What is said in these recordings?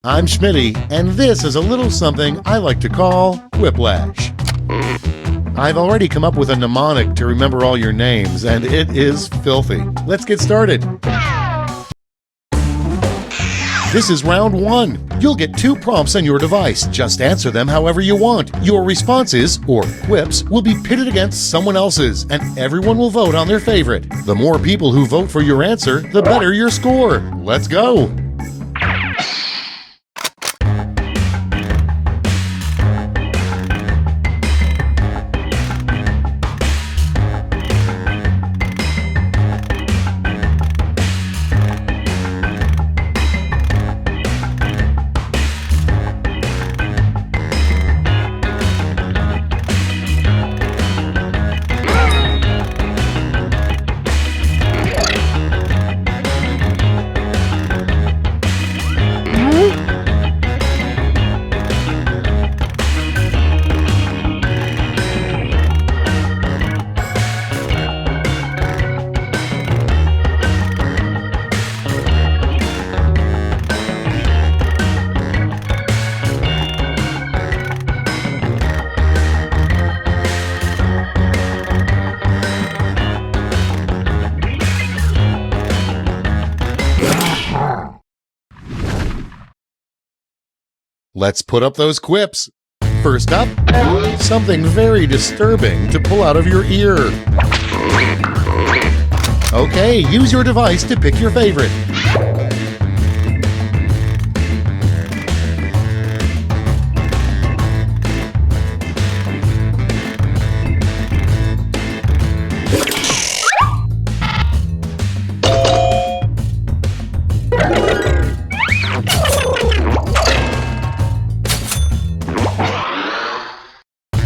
I'm Schmitty, and this is a little something I like to call Quiplash. I've already come up with a mnemonic to remember all your names, and it is filthy. Let's get started. This is round one. You'll get 2 prompts on your device. Just answer them however you want. Your responses, or quips, will be pitted against someone else's, and everyone will vote on their favorite. The more people who vote for your answer, the better your score. Let's go! Let's put up those quips. First up, something very disturbing to pull out of your ear. Okay, use your device to pick your favorite.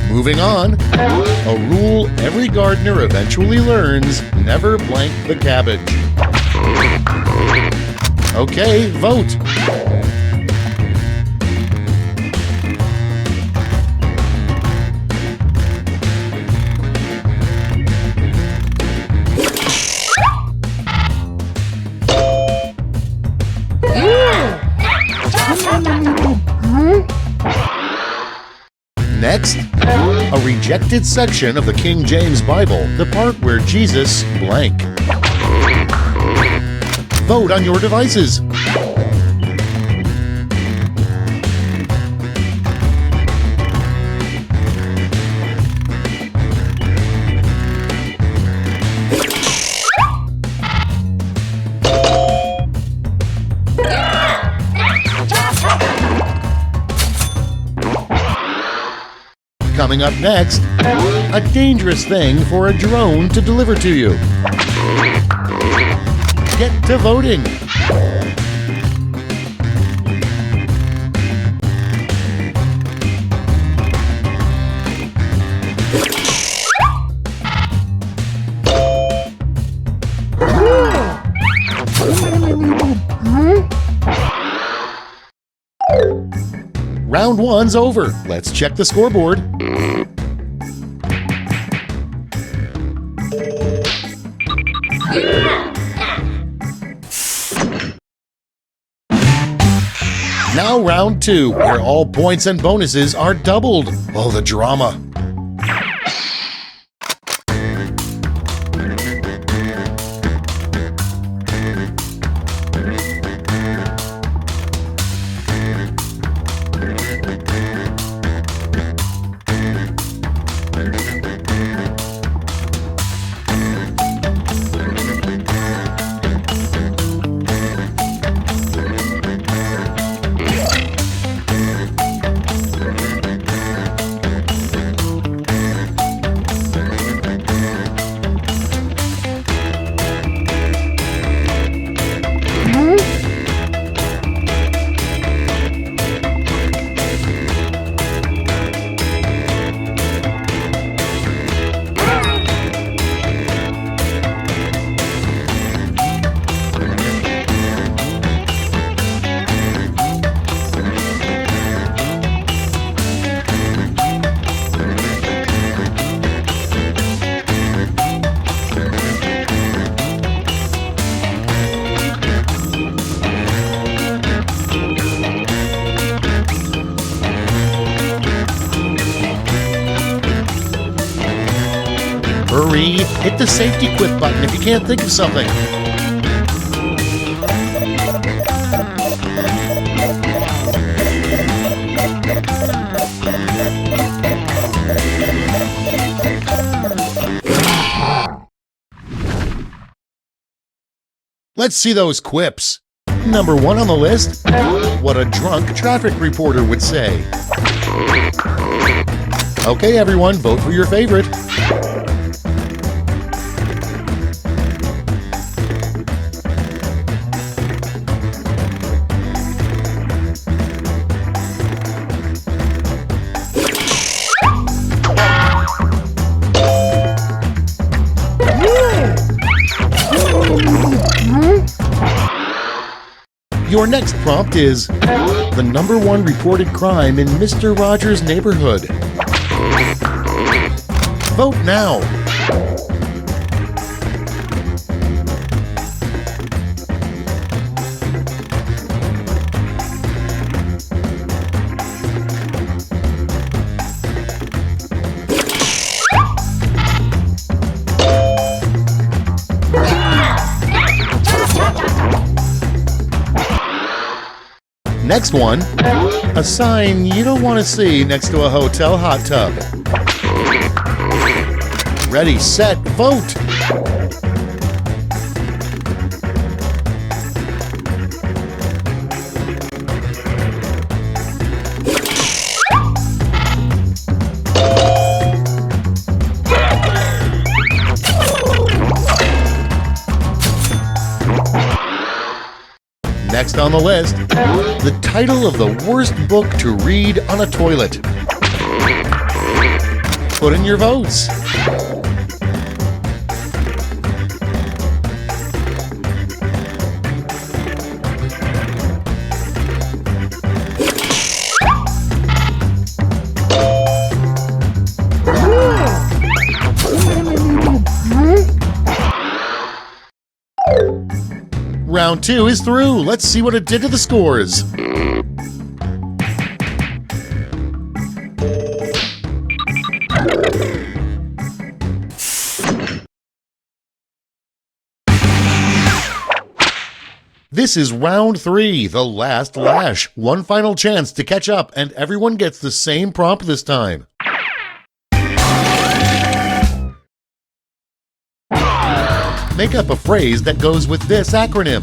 Moving on, a rule every gardener eventually learns: never blank the cabbage. Okay, vote. Next, a rejected section of the King James Bible, the part where Jesus blank. Vote on your devices. Coming up next, a dangerous thing for a drone to deliver to you. Get to voting. Round one's over. Let's check the scoreboard. Now round two, where all points and bonuses are doubled. Oh, the drama. Hit the safety quit button if you can't think of something. Let's see those quips. Number 1 on the list, what a drunk traffic reporter would say. Okay, everyone, vote for your favorite. Your next prompt is the number 1 reported crime in Mr. Rogers' neighborhood. Vote now. Next one, a sign you don't want to see next to a hotel hot tub. Ready, set, vote! Next on the list, the title of the worst book to read on a toilet. Put in your votes. Round 2 is through. Let's see what it did to the scores. This is round 3, the last lash. One final chance to catch up, and everyone gets the same prompt this time. Make up a phrase that goes with this acronym.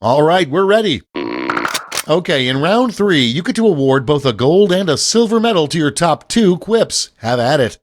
All right, we're ready. Okay, in round 3, you get to award both a gold and a silver medal to your top 2 quips. Have at it.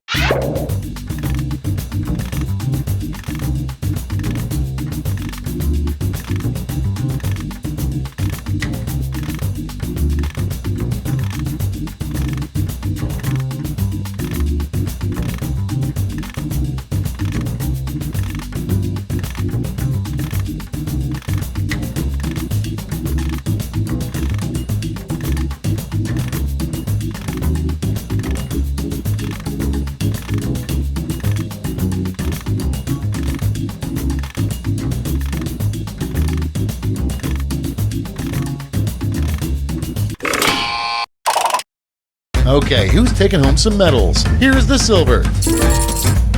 Okay, who's taking home some medals? Here's the silver.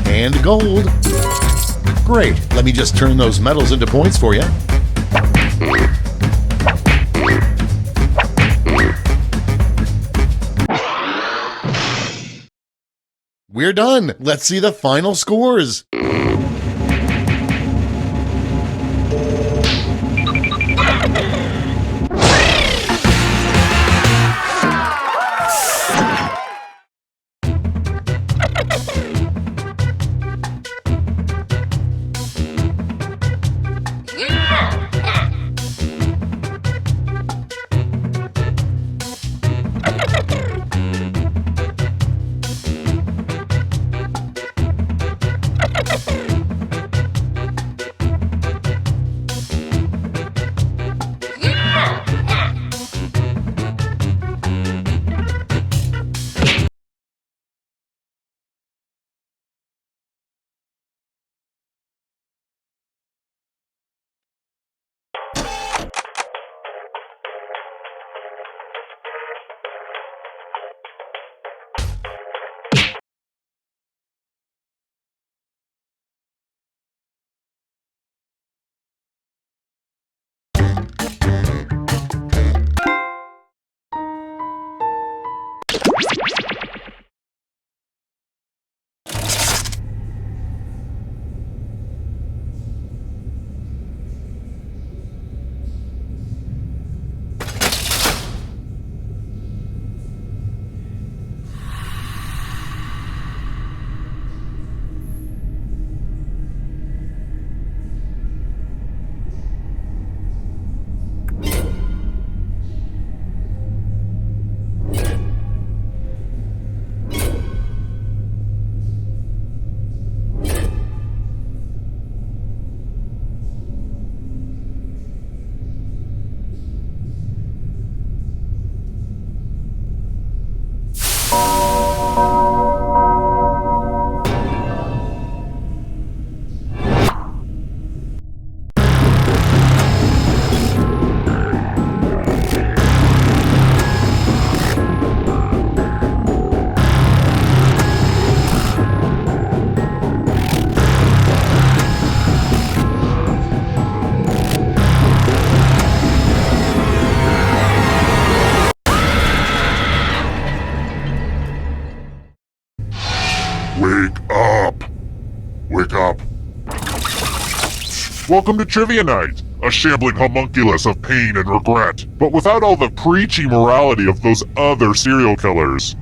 And gold. Great, let me just turn those medals into points for you. We're done. Let's see the final scores. Wake up! Wake up! Welcome to Trivia Night, a shambling homunculus of pain and regret, but without all the preachy morality of those other serial killers.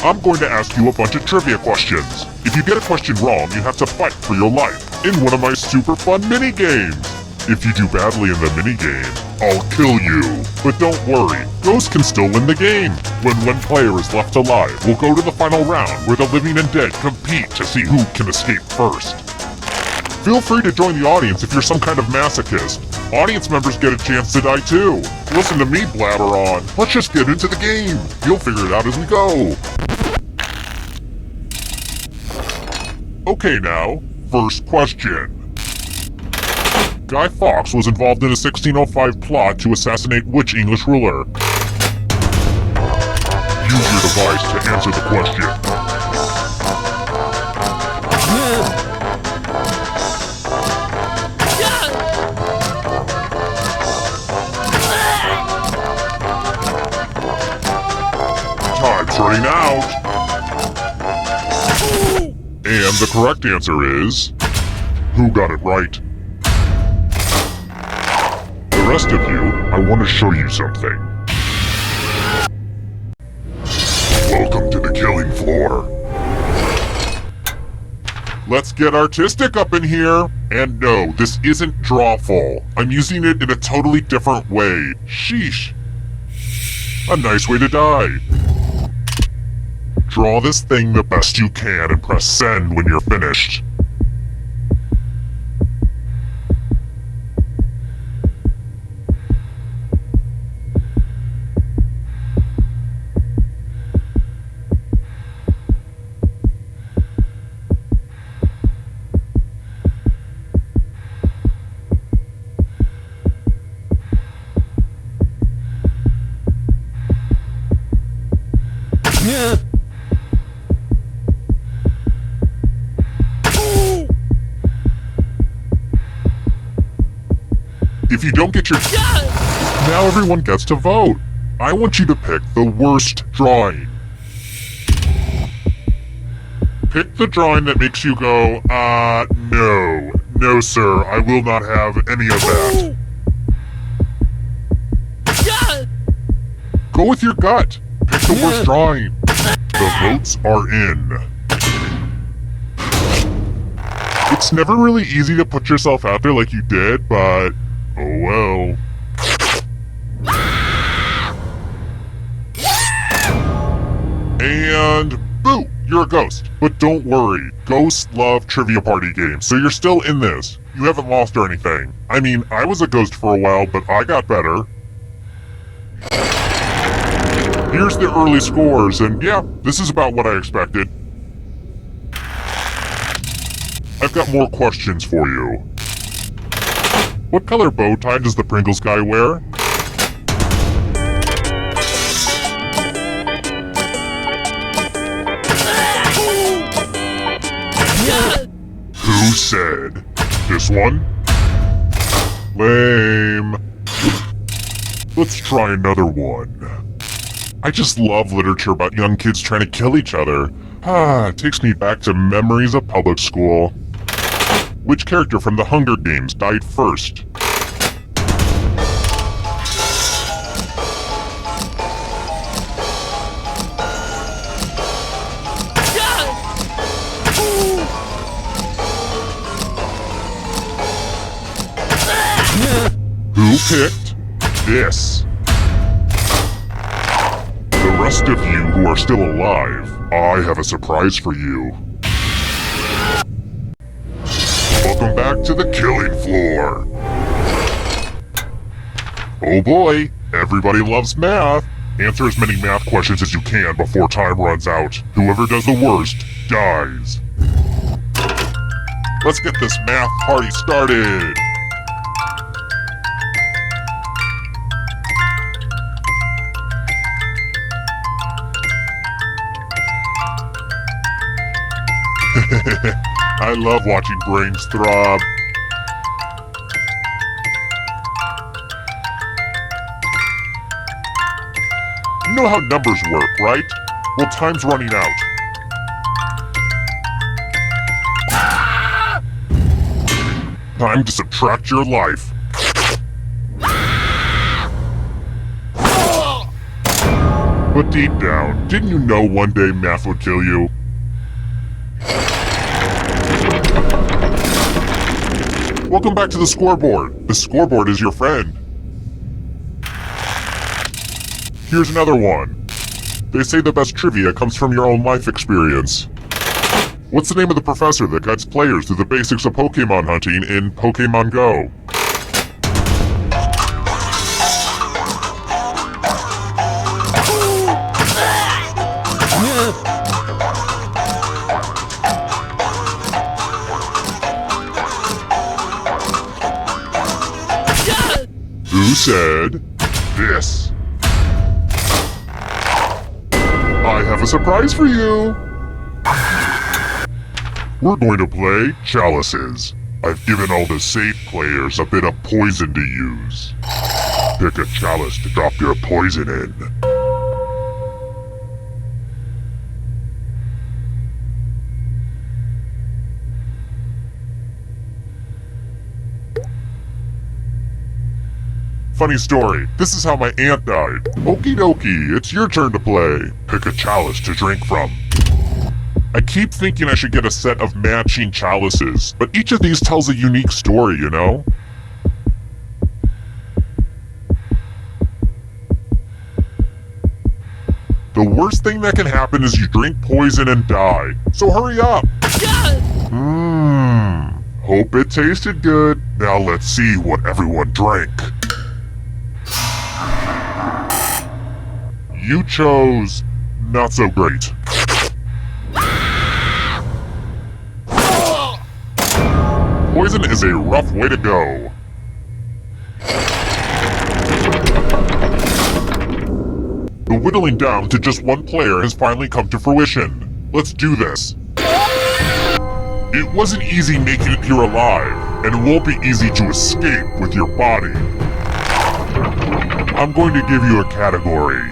I'm going to ask you a bunch of trivia questions. If you get a question wrong, you have to fight for your life in one of my super fun mini-games. If you do badly in the mini-game, I'll kill you. But don't worry, Ghost can still win the game. When one player is left alive, we'll go to the final round where the living and dead compete to see who can escape first. Feel free to join the audience if you're some kind of masochist. Audience members get a chance to die too. Listen to me blabber on. Let's just get into the game. You'll figure it out as we go. Okay now, first question. Guy Fawkes was involved in a 1605 plot to assassinate which English ruler? Use your device to answer the question. Time's running out! And the correct answer is... Who got it right? The rest of you, I want to show you something. Welcome to the killing floor. Let's get artistic up in here. And no, this isn't drawful. I'm using it in a totally different way. Sheesh. A nice way to die. Draw this thing the best you can and press send when you're finished. If you don't get your... Now everyone gets to vote. I want you to pick the worst drawing. Pick the drawing that makes you go, no. No, sir, I will not have any of that. Go with your gut. Pick the worst drawing. The votes are in. It's never really easy to put yourself out there like you did, but oh well. And boo! You're a ghost. But don't worry, ghosts love trivia party games, so you're still in this. You haven't lost or anything. I mean, I was a ghost for a while, but I got better. Here's the early scores, and yeah, this is about what I expected. I've got more questions for you. What color bow tie does the Pringles guy wear? Who said? This one? Lame. Let's try another one. I just love literature about young kids trying to kill each other. It takes me back to memories of public school. Which character from the Hunger Games died first? Who picked this? The rest of you who are still alive, I have a surprise for you. Welcome back to the killing floor. Oh boy, everybody loves math. Answer as many math questions as you can before time runs out. Whoever does the worst dies. Let's get this math party started. I love watching brains throb. You know how numbers work, right? Well, time's running out. Time to subtract your life. But deep down, didn't you know one day math would kill you? Welcome back to the scoreboard. The scoreboard is your friend. Here's another one. They say the best trivia comes from your own life experience. What's the name of the professor that guides players through the basics of Pokemon hunting in Pokemon Go? Who said this? I have a surprise for you! We're going to play Chalices. I've given all the safe players a bit of poison to use. Pick a chalice to drop your poison in. Funny story, this is how my aunt died. Okie dokie, it's your turn to play. Pick a chalice to drink from. I keep thinking I should get a set of matching chalices, but each of these tells a unique story, you know? The worst thing that can happen is you drink poison and die, so hurry up! Hope it tasted good. Now let's see what everyone drank. You chose not so great. Poison is a rough way to go. The whittling down to just one player has finally come to fruition. Let's do this. It wasn't easy making it here alive, and it won't be easy to escape with your body. I'm going to give you a category.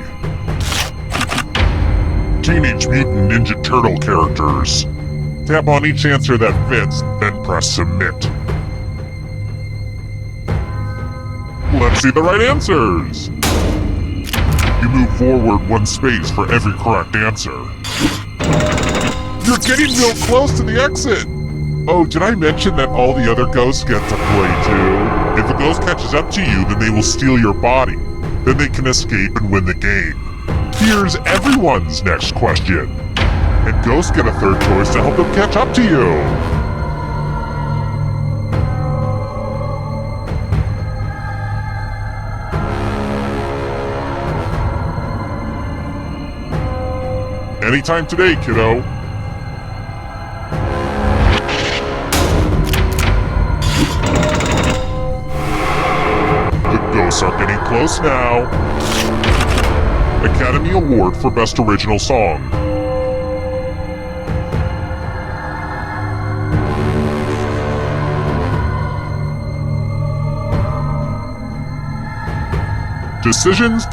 Teenage Mutant Ninja Turtle characters. Tap on each answer that fits, then press submit. Let's see the right answers! You move forward 1 space for every correct answer. You're getting real close to the exit! Oh, did I mention that all the other ghosts get to play too? If a ghost catches up to you, then they will steal your body. Then they can escape and win the game. Here's everyone's next question. And ghosts get a third choice to help them catch up to you. Anytime today, kiddo. The ghosts are getting close now. Academy Award for Best Original Song. Decisions.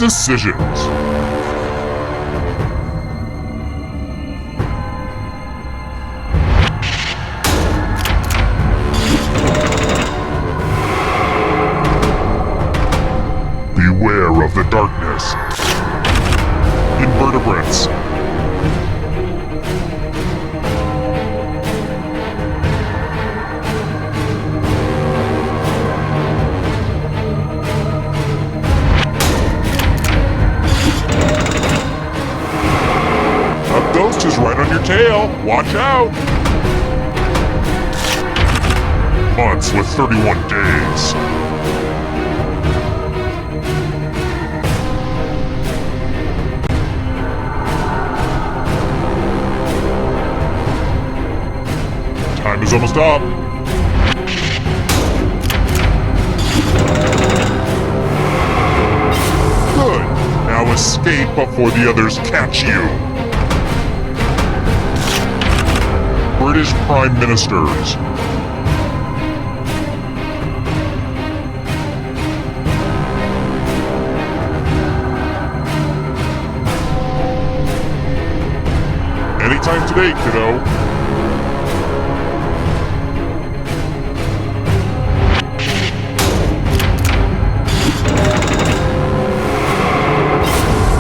Beware of the darkness. Invertebrates. A ghost is right on your tail. Watch out! Months with 31 days. Time is almost up. Good. Now escape before the others catch you. British Prime Ministers. Anytime today, kiddo.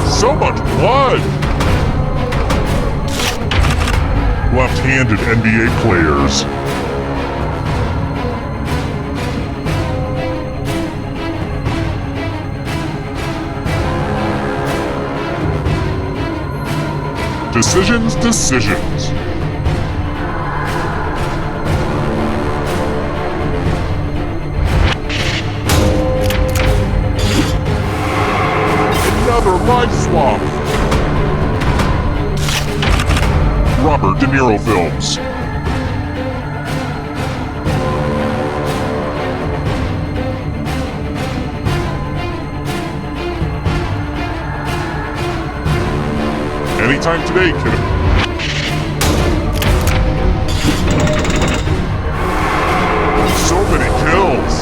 So much blood! Left-handed NBA players. Decisions. Another life swap. Robert De Niro films. Anytime today, kiddo. So many kills.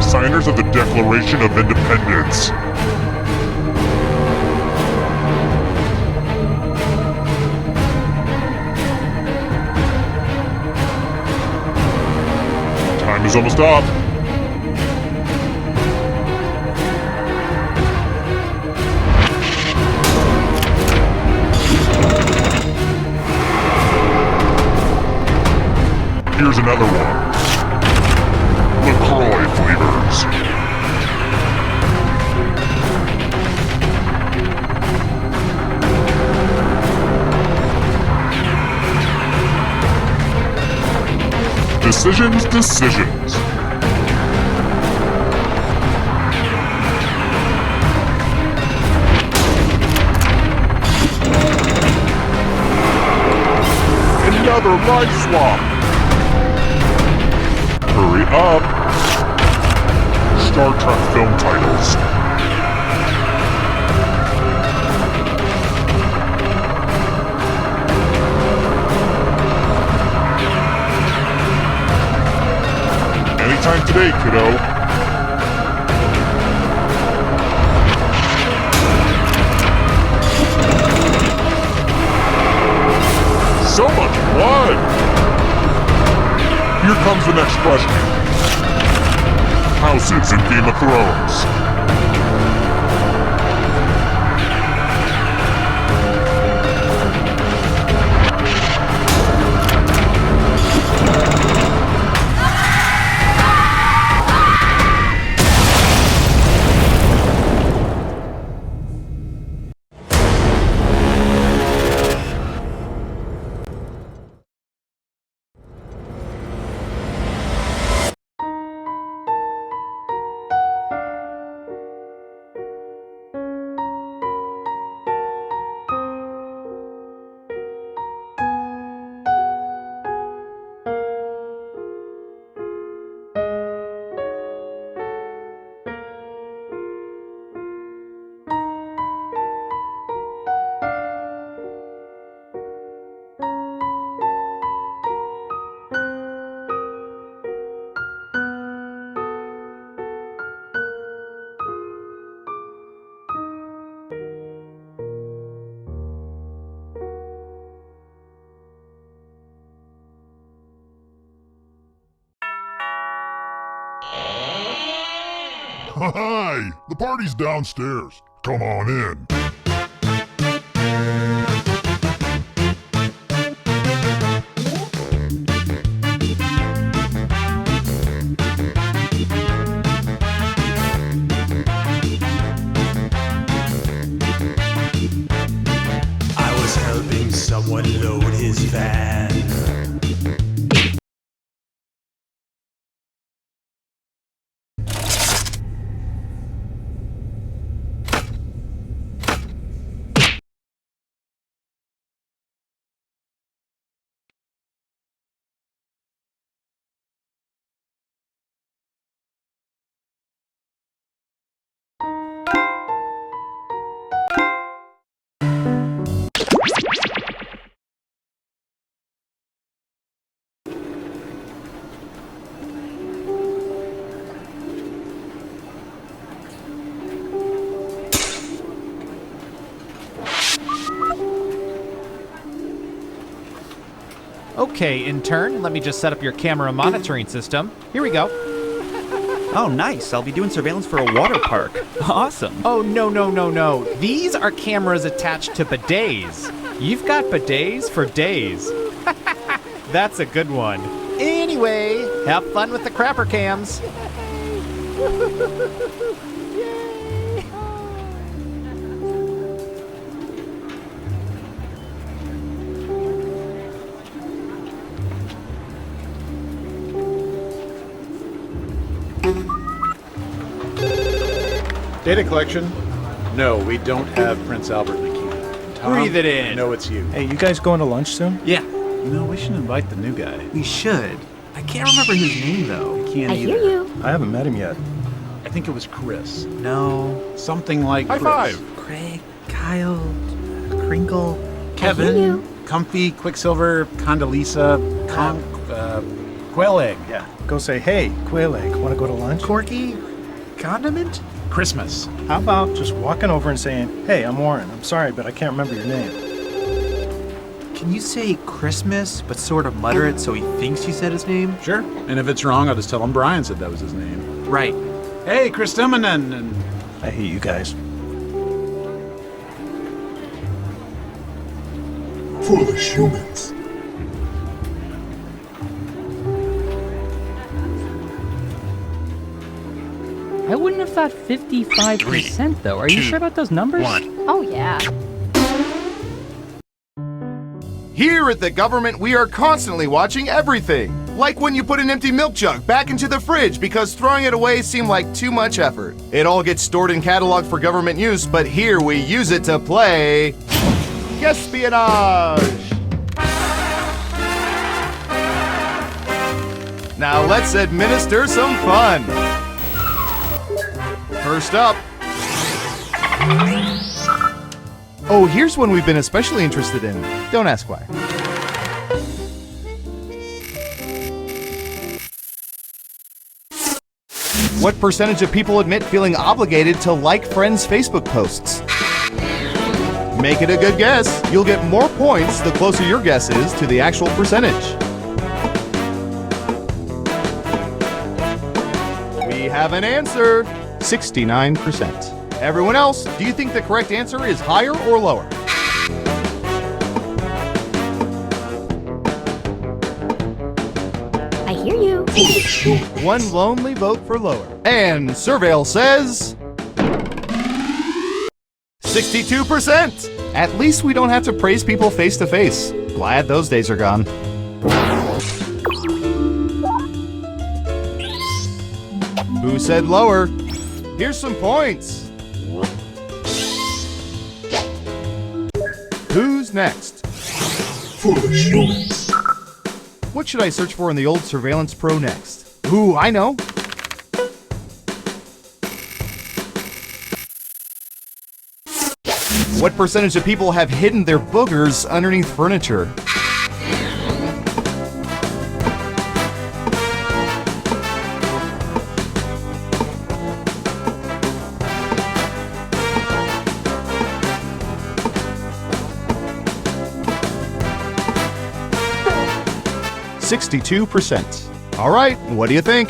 Signers of the Declaration of Independence. Time is almost up. Here's another one. LaCroix flavors. Decisions. Another life swap. Hurry up! Star Trek film titles. Anytime today, kiddo. Here comes the next question. Houses in Game of Thrones. Hi! The party's downstairs. Come on in. I was helping someone load his van. Okay, intern, let me just set up your camera monitoring system. Here we go. Oh, nice. I'll be doing surveillance for a water park. Awesome. Oh, no. These are cameras attached to bidets. You've got bidets for days. That's a good one. Anyway, have fun with the crapper cams. Data collection? No, we don't have Prince Albert in the queue. Tom, Breathe it in. I know it's you. Hey, you guys going to lunch soon? Yeah, No, we should invite the new guy. we should. I can't remember his name, though. Can't I hear either. you. I haven't met him yet. I think it was Chris. No. Something like High Chris. five. Craig, Kyle, Crinkle. Kevin, you. Comfy, Quicksilver, Condoleezza, Quail Egg. Yeah. Go say, hey, Quail Egg, want to go to lunch? Corky? Condiment? Christmas. How about just walking over and saying, hey, I'm Warren. I'm sorry, but I can't remember your name. Can you say Christmas, but sort of mutter it so he thinks you said his name? Sure. And if it's wrong, I'll just tell him Brian said that was his name. Right. Hey, Chris Timonen, and I hate you guys. Foolish humans. I wouldn't have thought 55% though. Are you sure about those numbers? Oh, yeah. Here at the government, we are constantly watching everything. Like when you put an empty milk jug back into the fridge because throwing it away seemed like too much effort. It all gets stored and cataloged for government use, but here we use it to play espionage. Now let's administer some fun. First up. Oh, here's one we've been especially interested in. Don't ask why. What percentage of people admit feeling obligated to like friends' Facebook posts? Make it a good guess. You'll get more points the closer your guess is to the actual percentage. have an answer. 69%. Everyone else, do you think the correct answer is higher or lower? I hear you. One lonely vote for lower. And Surveil says 62%. At least we don't have to praise people face to face. Glad those days are gone. Who said lower? Here's some points. Who's next? Foolish humans. What should I search for in the old Surveillance Pro next? Ooh, I know. What percentage of people have hidden their boogers underneath furniture? %. All right, what do you think?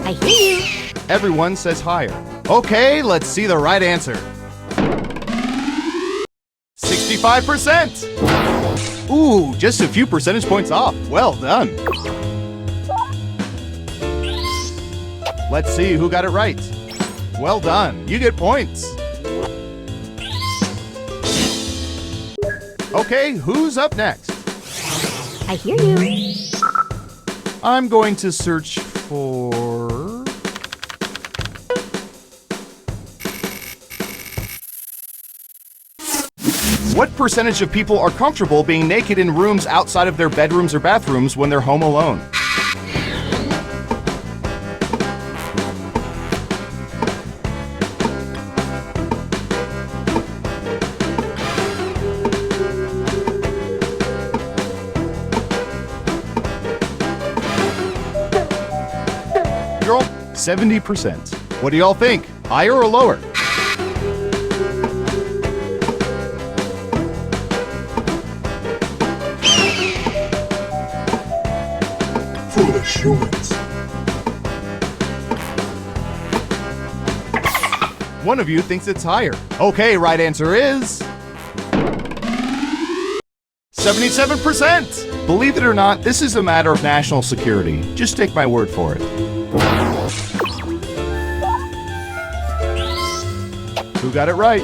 I hear you. Everyone says higher. Okay, let's see the right answer. 65%. Ooh, just a few percentage points off. Well done. Let's see who got it right. Well done. You get points. Okay, who's up next? I hear you. I'm going to search for... What percentage of people are comfortable being naked in rooms outside of their bedrooms or bathrooms when they're home alone? Girl, 70%. What do y'all think? Higher or lower? Foolish humans. One of you thinks it's higher. Okay, right answer is 77%. Believe it or not, this is a matter of national security. Just take my word for it. Who got it right?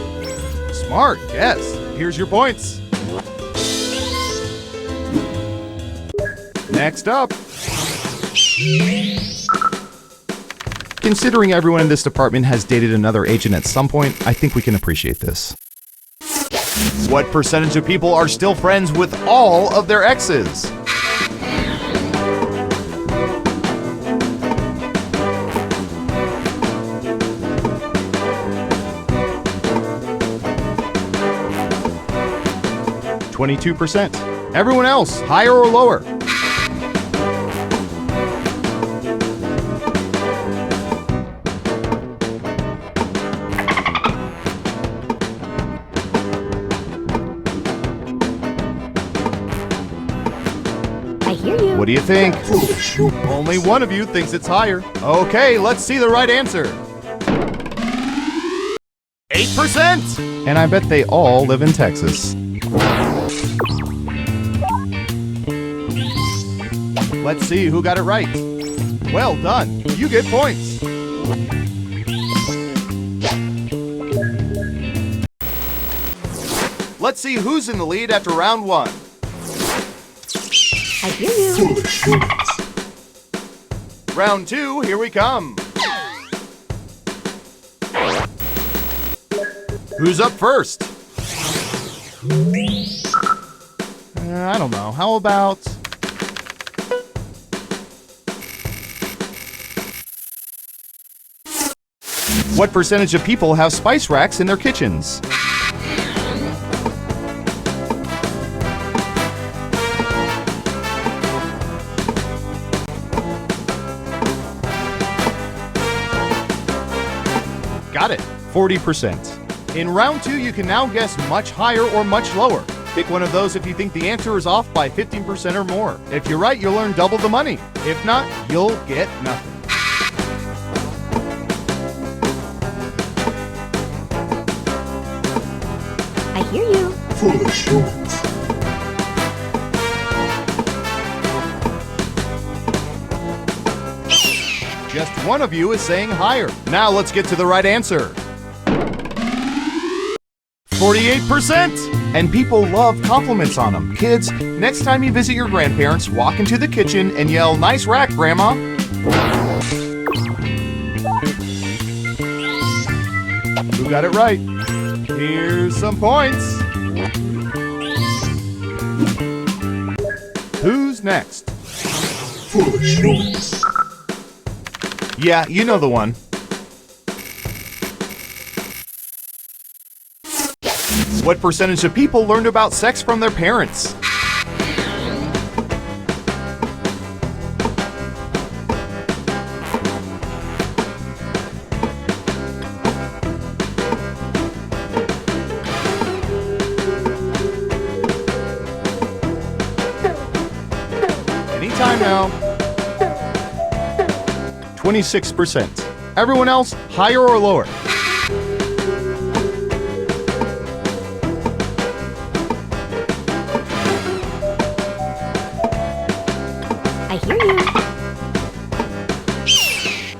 Smart, yes. Here's your points. Next up. Considering everyone in this department has dated another agent at some point, I think we can appreciate this. What percentage of people are still friends with all of their exes? %. Everyone else, higher or lower? I hear you. What do you think? Only one of you thinks it's higher. Okay, let's see the right answer. 8%! And I bet they all live in Texas. Let's see who got it right. Well done. You get points. Let's see who's in the lead after round one. I hear you. Foolish humans. Round two, here we come. Who's up first? I don't know. How about... What percentage of people have spice racks in their kitchens? Got it. 40%. In round two, you can now guess much higher or much lower. Pick one of those if you think the answer is off by 15% or more. If you're right, you'll earn double the money. If not, you'll get nothing. I hear you. Foolish humans. Just one of you is saying higher. Now let's get to the right answer. 48%! And people love compliments on them. Kids, next time you visit your grandparents, walk into the kitchen and yell, "Nice rack, Grandma." Who got it right? Here's some points. Who's next? Foolish humans. Yeah, you know the one. What percentage of people learned about sex from their parents? Anytime now. 26%. Everyone else, higher or lower? I hear you.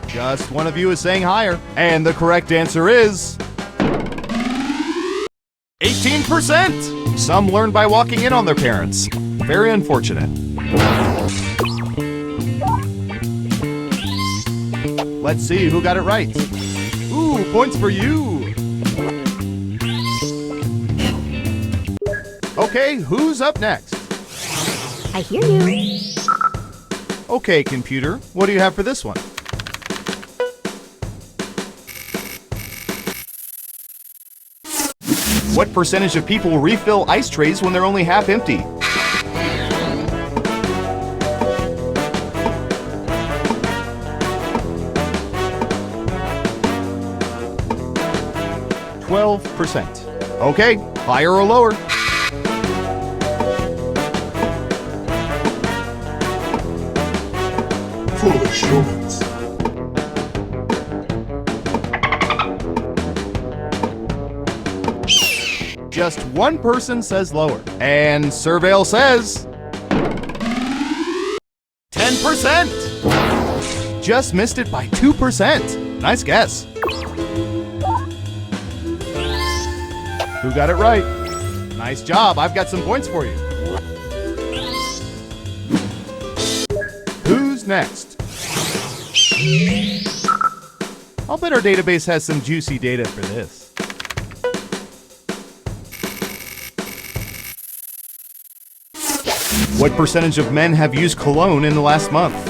Just one of you is saying higher. And the correct answer is 18%. Some learn by walking in on their parents. Very unfortunate. Let's see who got it right. Ooh, points for you. Okay, who's up next? I hear you. Okay, computer, what do you have for this one? What percentage of people refill ice trays when they're only half empty? %. Okay, higher or lower? Foolish humans. Just one person says lower. And Surveil says 10%. Just missed it by 2%. Nice guess. Who got it right? Nice job. I've got some points for you. Who's next? I'll bet our database has some juicy data for this. What percentage of men have used cologne in the last month?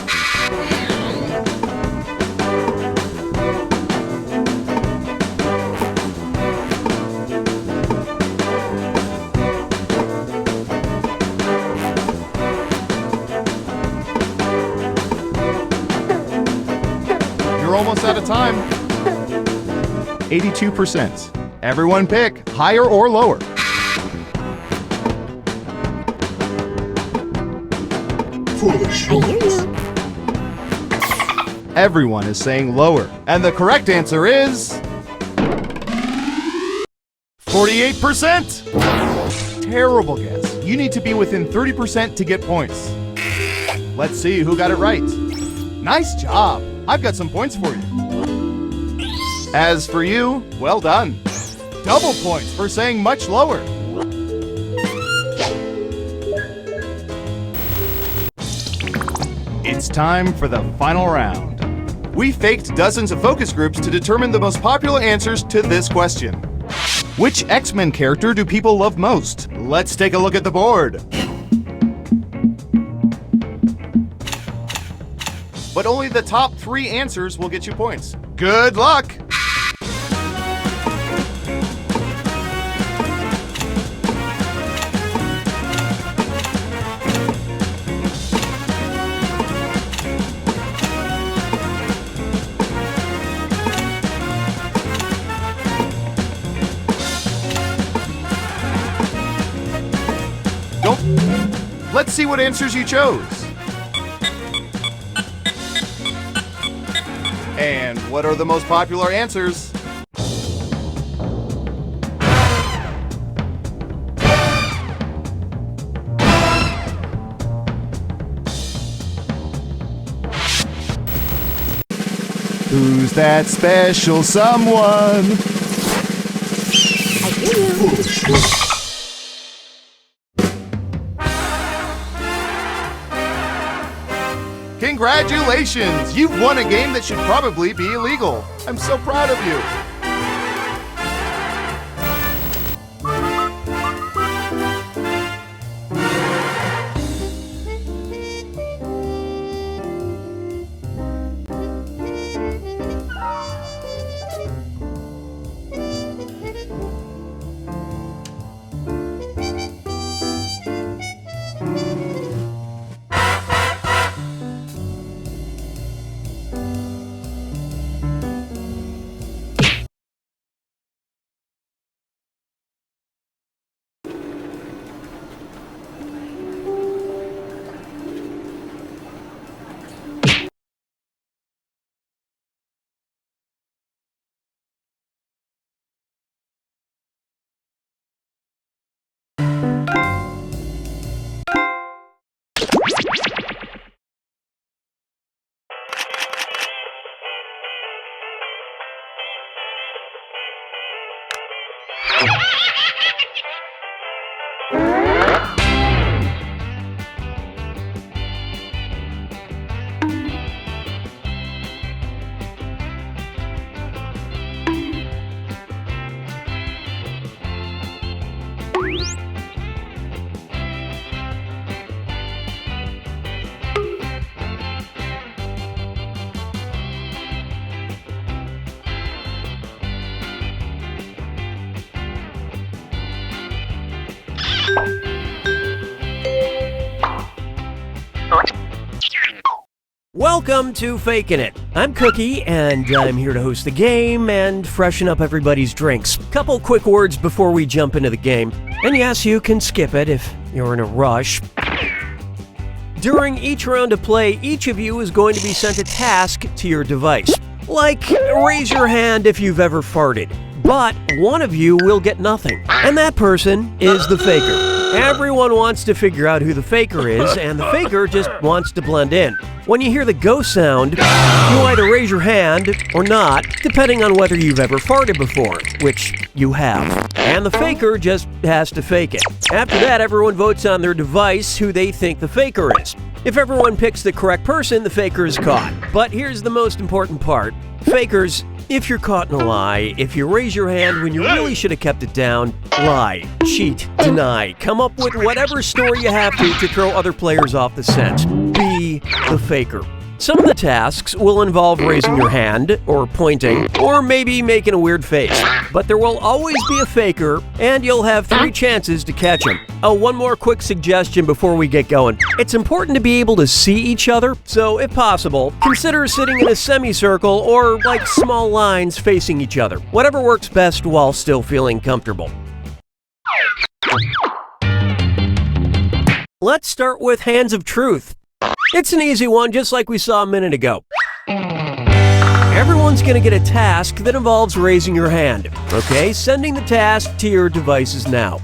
You're almost out of time. 82%. Everyone pick higher or lower. Foolish I hear humans. you. Everyone is saying lower. And the correct answer is 48%. Terrible guess. You need to be within 30% to get points. Let's see who got it right. Nice job. I've got some points for you. As for you, well done. Double points for saying much lower. It's time for the final round. We faked dozens of focus groups to determine the most popular answers to this question. Which X-Men character do people love most? Let's take a look at the board. But only the top 3 answers will get you points. Good luck! Let's see what answers you chose. And what are the most popular answers? Who's that special someone? I hear you. Congratulations! You've won a game that should probably be illegal. I'm so proud of you. Welcome to Fakin' It. I'm Cookie, and I'm here to host the game and freshen up everybody's drinks. Couple quick words before we jump into the game. And yes, you can skip it if you're in a rush. During each round of play, each of you is going to be sent a task to your device. Like, raise your hand if you've ever farted. But one of you will get nothing, and that person is the faker. Everyone wants to figure out who the faker is, and the faker just wants to blend in. When you hear the go sound, you either raise your hand or not, depending on whether you've ever farted before, which you have. And the faker just has to fake it. After that, everyone votes on their device who they think the faker is. If everyone picks the correct person, the faker is caught. But here's the most important part. Fakers, if you're caught in a lie, if you raise your hand when you really should have kept it down, lie, cheat, deny, come up with whatever story you have to throw other players off the scent. Be the faker. Some of the tasks will involve raising your hand, or pointing, or maybe making a weird face. But there will always be a faker, and you'll have 3 chances to catch him. Oh, one more quick suggestion before we get going. It's important to be able to see each other, so if possible, consider sitting in a semicircle or like small lines facing each other. Whatever works best while still feeling comfortable. Let's start with Hands of Truth. It's an easy one, just like we saw a minute ago. Everyone's going to get a task that involves raising your hand. Okay, sending the task to your devices now.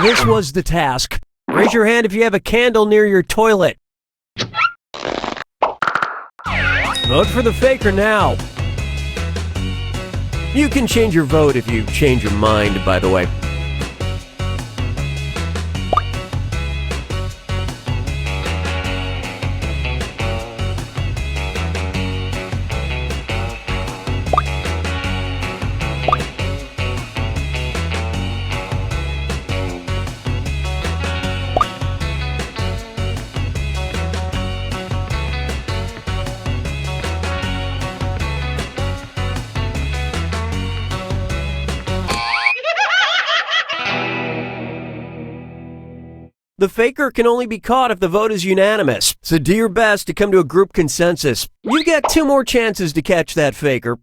This was the task. Raise your hand if you have a candle near your toilet. Vote for the faker now. You can change your vote if you change your mind, by the way. The faker can only be caught if the vote is unanimous, so do your best to come to a group consensus. You get 2 more chances to catch that faker.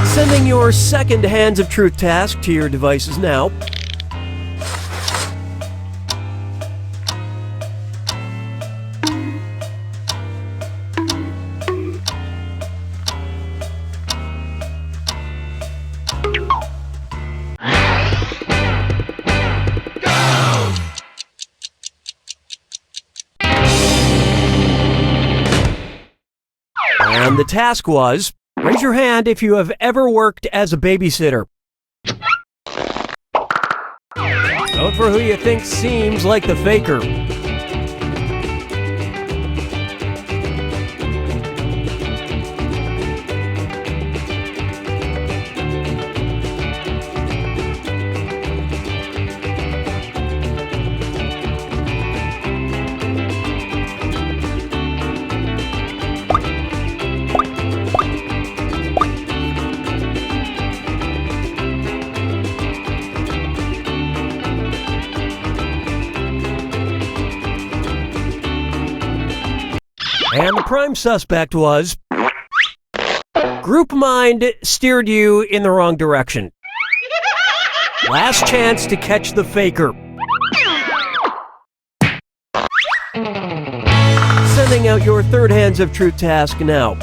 Sending your second Hands of Truth task to your devices now. And the task was, raise your hand if you have ever worked as a babysitter. Vote for who you think seems like the faker. And the prime suspect was... Group Mind steered you in the wrong direction. Last chance to catch the faker. Sending out your third Hands of Truth task now.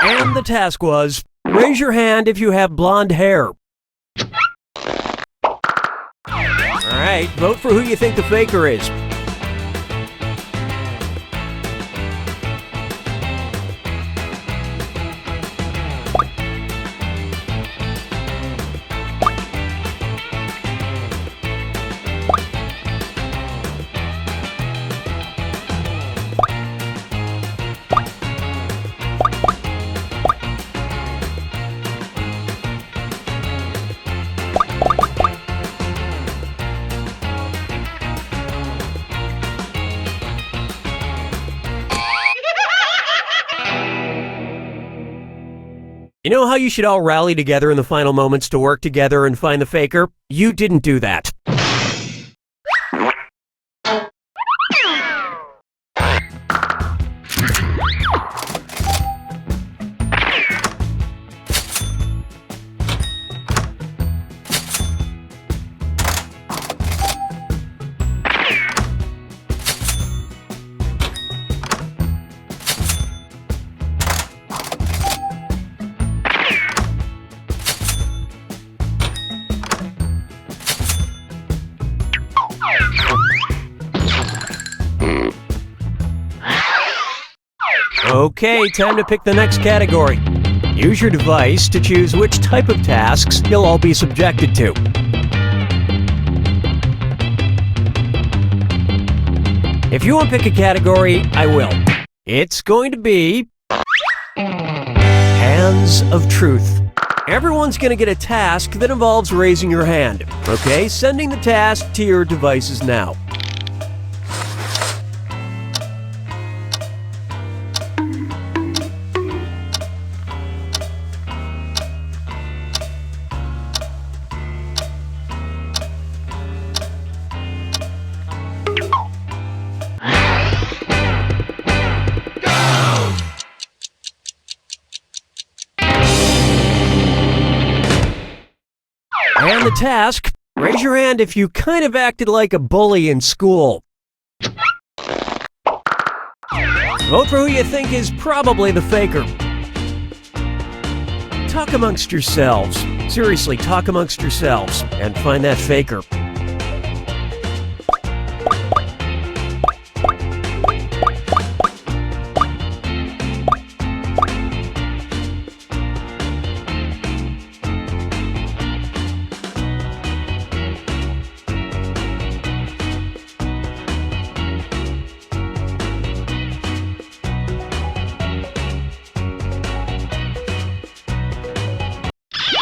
And the task was, raise your hand if you have blonde hair. Alright, vote for who you think the faker is. You know how you should all rally together in the final moments to work together and find the faker? You didn't do that. Okay, time to pick the next category. Use your device to choose which type of tasks you'll all be subjected to. If you want to pick a category, I will. It's going to be Hands of Truth. Everyone's going to get a task that involves raising your hand. Okay, sending the task to your devices now. And the task, raise your hand if you kind of acted like a bully in school. Vote for who you think is probably the faker. Talk amongst yourselves. Seriously, talk amongst yourselves and find that faker.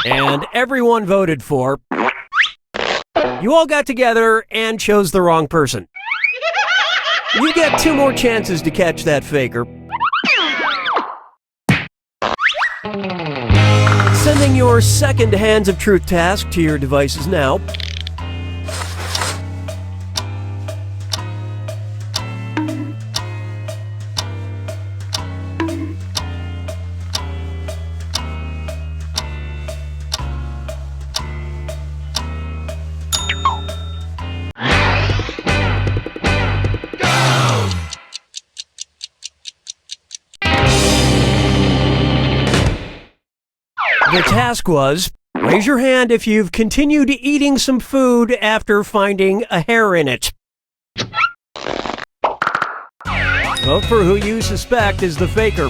And everyone voted for. You all got together and chose the wrong person. You get 2 more chances to catch that faker. Sending your second Hands of Truth task to your devices now. The task was, raise your hand if you've continued eating some food after finding a hair in it. Vote for who you suspect is the faker.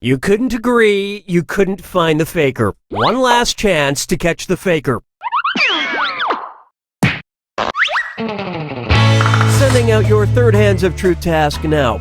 You couldn't agree, you couldn't find the faker. One last chance to catch the faker. Sending out your third Hands of Truth task now.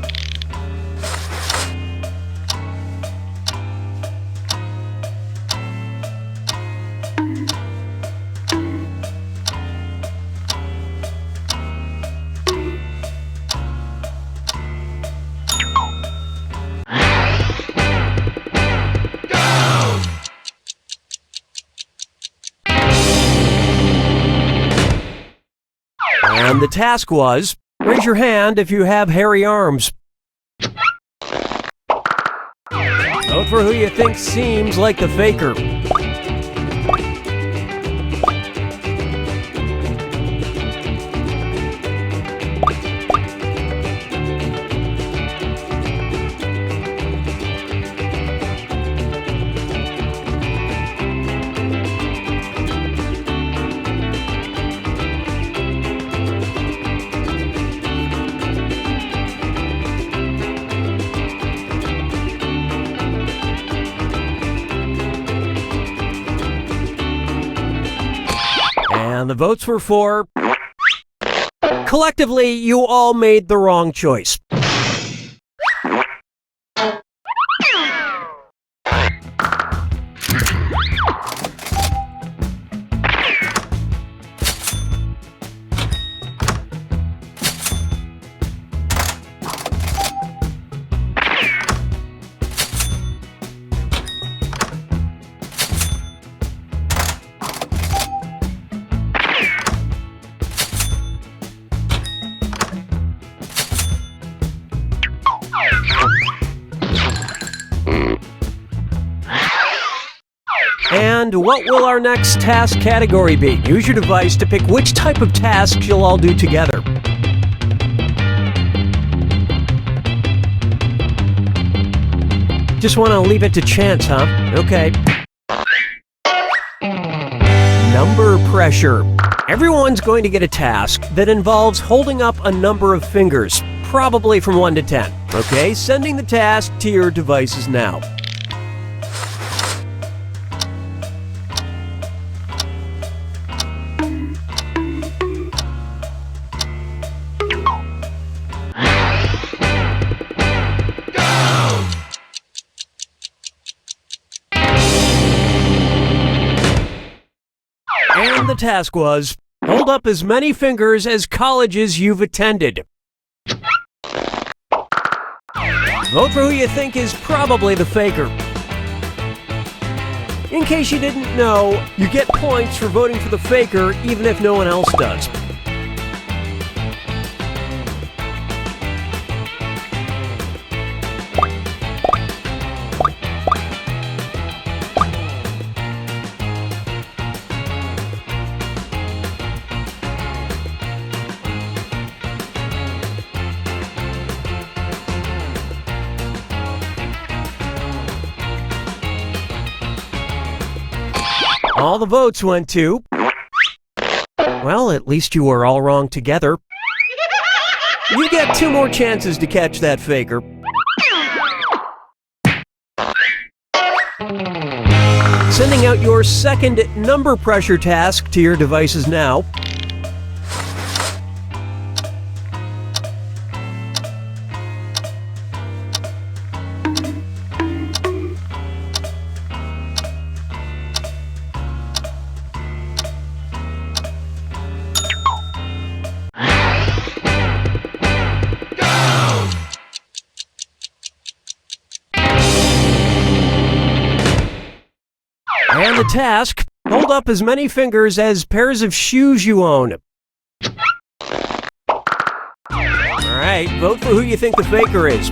And the task was, raise your hand if you have hairy arms. Vote for who you think seems like the faker. And the votes were for. Collectively, you all made the wrong choice. And what will our next task category be? Use your device to pick which type of tasks you'll all do together. Just want to leave it to chance, huh? Okay. Number pressure. Everyone's going to get a task that involves holding up a number of fingers, probably from 1 to 10. Okay, sending the task to your devices now. And the task was, hold up as many fingers as colleges you've attended. Vote for who you think is probably the faker. In case you didn't know, you get points for voting for the faker even if no one else does. All the votes went to... Well, at least you were all wrong together. You get 2 more chances to catch that faker. Sending out your second number pressure task to your devices now. And the task, hold up as many fingers as pairs of shoes you own. Alright, vote for who you think the faker is.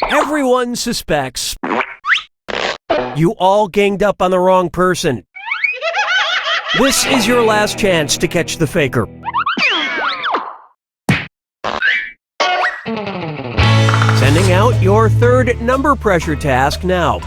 Everyone suspects. You all ganged up on the wrong person. This is your last chance to catch the faker. Sending out your third number pressure task now.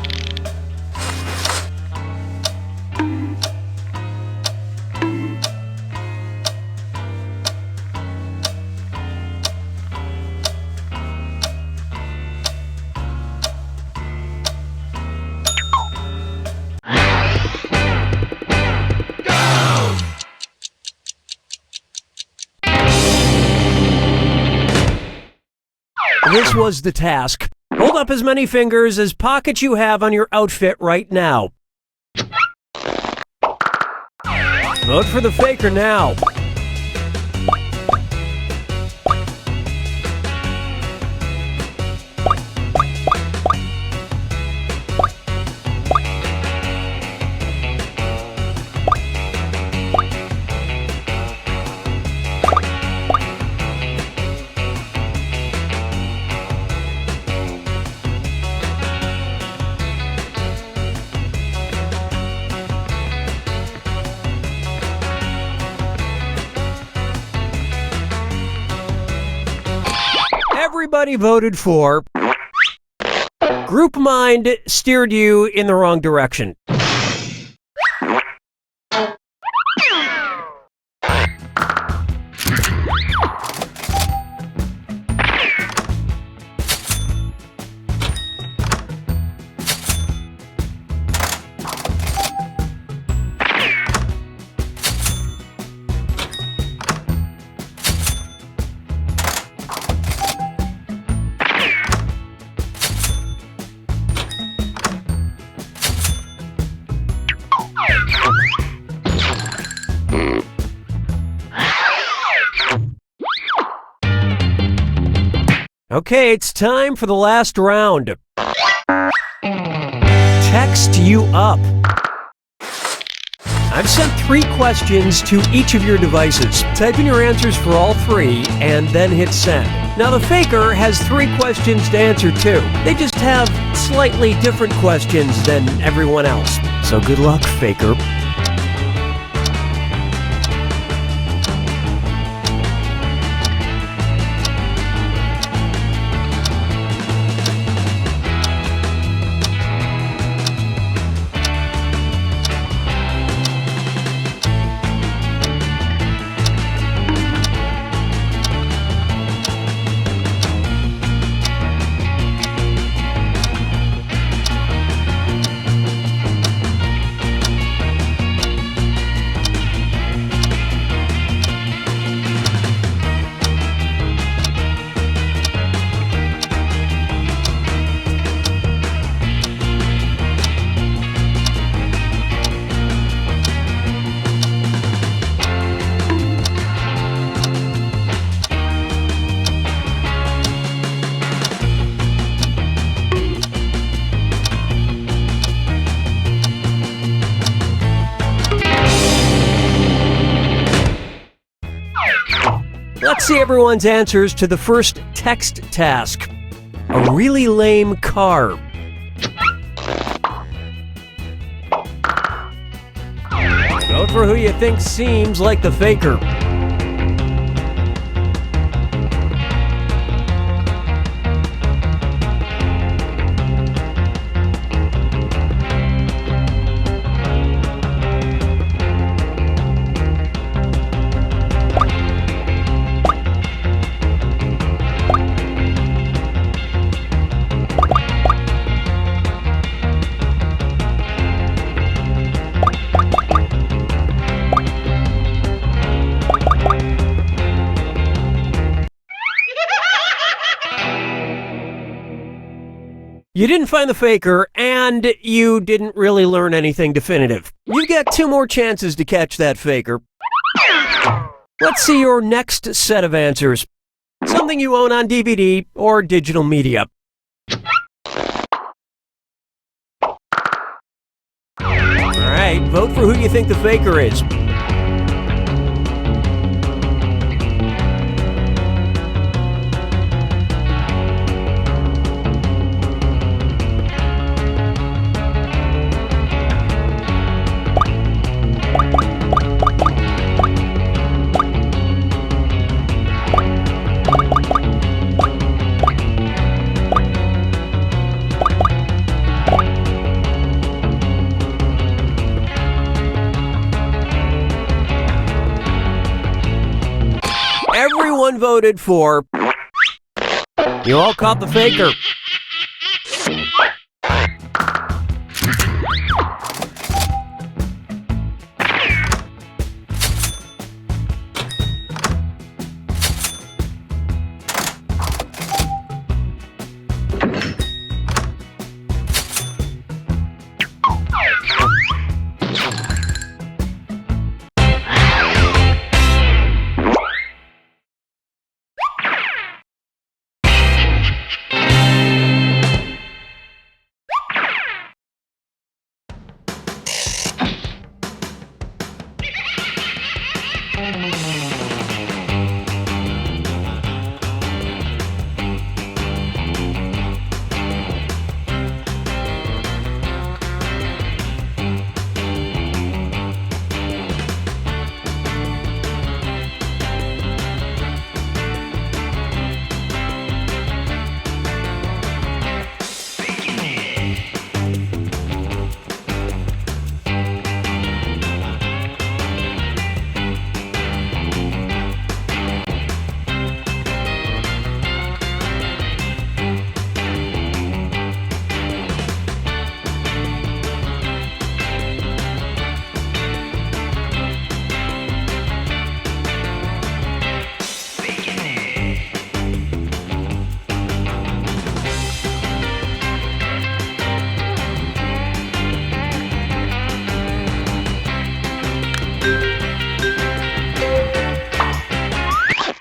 This was the task. Hold up as many fingers as pockets you have on your outfit right now. Vote for the faker now. Everybody voted for. Group Mind steered you in the wrong direction. Okay, it's time for the last round. Text you up. I've sent 3 questions to each of your devices. Type in your answers for all 3 and then hit send. Now the faker has 3 questions to answer too. They just have slightly different questions than everyone else. So good luck, faker. see everyone's answers to the first text task. A really lame car. Vote for who you think seems like the faker. You didn't find the faker, and you didn't really learn anything definitive. You get 2 more chances to catch that faker. Let's see your next set of answers. Something you own on DVD or digital media. Alright, vote for who you think the faker is. Everyone voted for... You all caught the faker.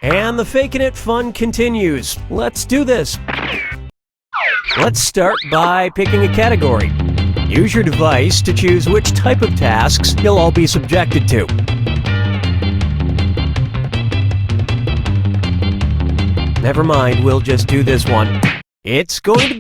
And the Faking It fun continues. Let's do this. Let's start by picking a category. Use your device to choose which type of tasks you'll all be subjected to. Never mind, we'll just do this one. It's going to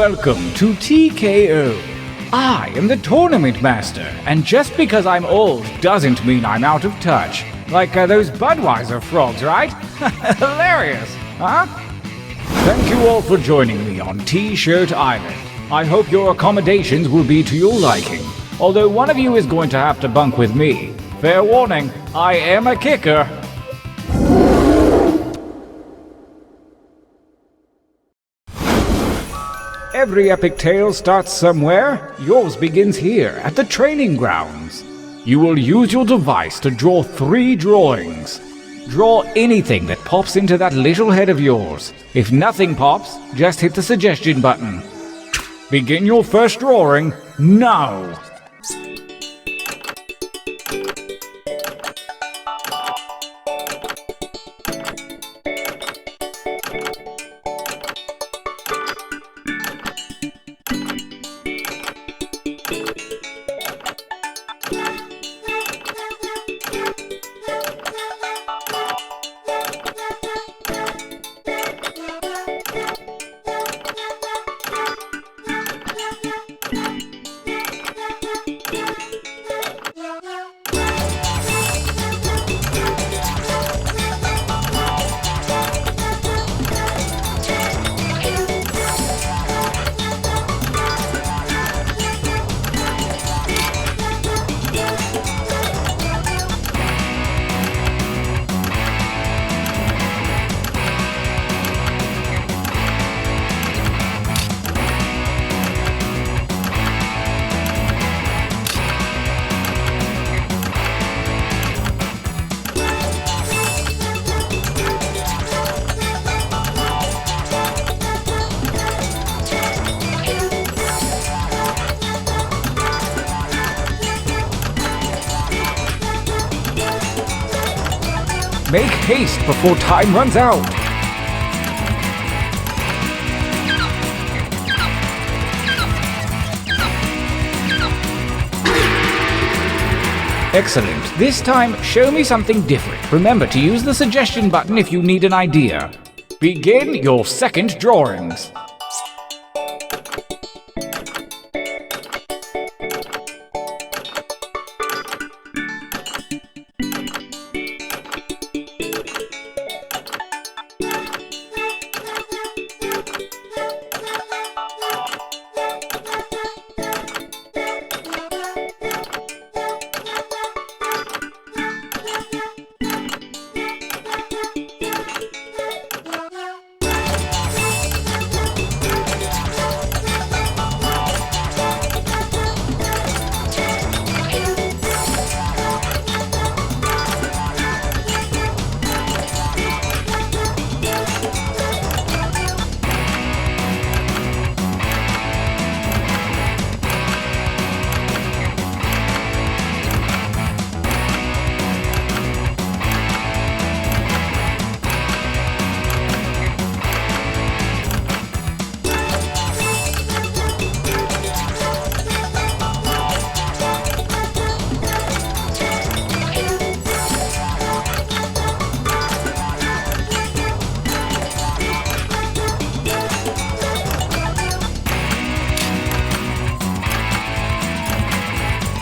Welcome to TKO. I am the tournament master, and just because I'm old doesn't mean I'm out of touch. Like those Budweiser frogs, right? Hilarious, huh? Thank you all for joining me on T-Shirt Island. I hope your accommodations will be to your liking, although one of you is going to have to bunk with me. Fair warning, I am a kicker. Every epic tale starts somewhere. Yours begins here, at the training grounds. You will use your device to draw 3 drawings. Draw anything that pops into that little head of yours. If nothing pops, just hit the suggestion button. Begin your first drawing now. Make haste before time runs out. Excellent. This time, show me something different. Remember to use the suggestion button if you need an idea. Begin your second drawings.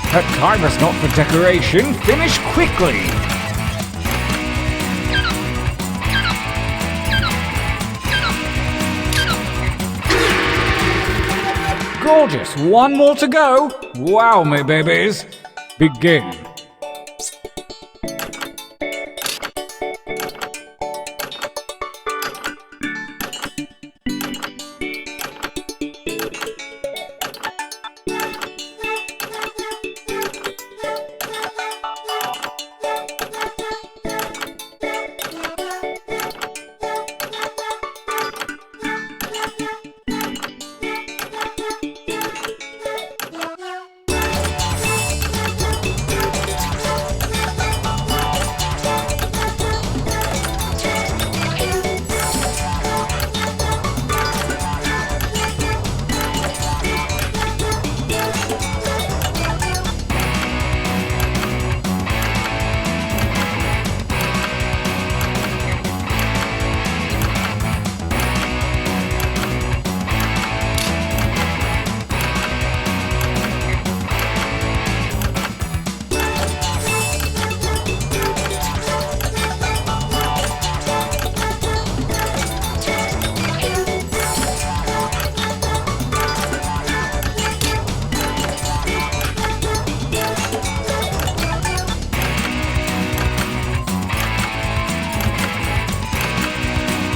That time is not for decoration. Finish quickly. Gorgeous. One more to go. Wow, me babies. Begin.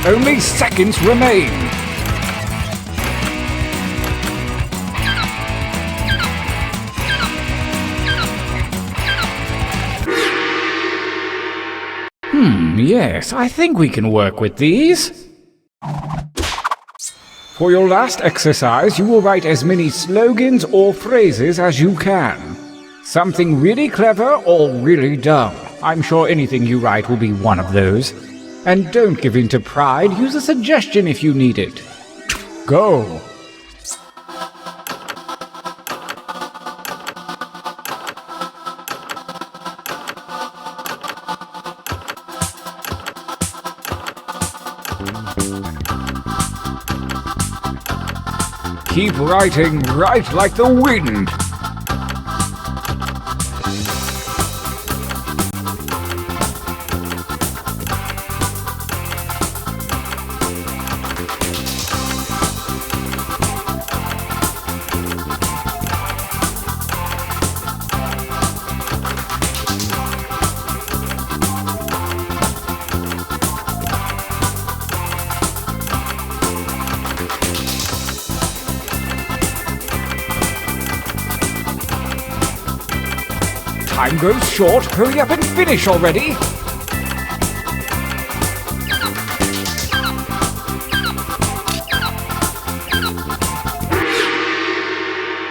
Only seconds remain. Yes, I think we can work with these. For your last exercise, you will write as many slogans or phrases as you can. Something really clever or really dumb. I'm sure anything you write will be one of those. And don't give in to pride, use a suggestion if you need it. Go! Keep writing, write like the wind! Time grows short, hurry up and finish already!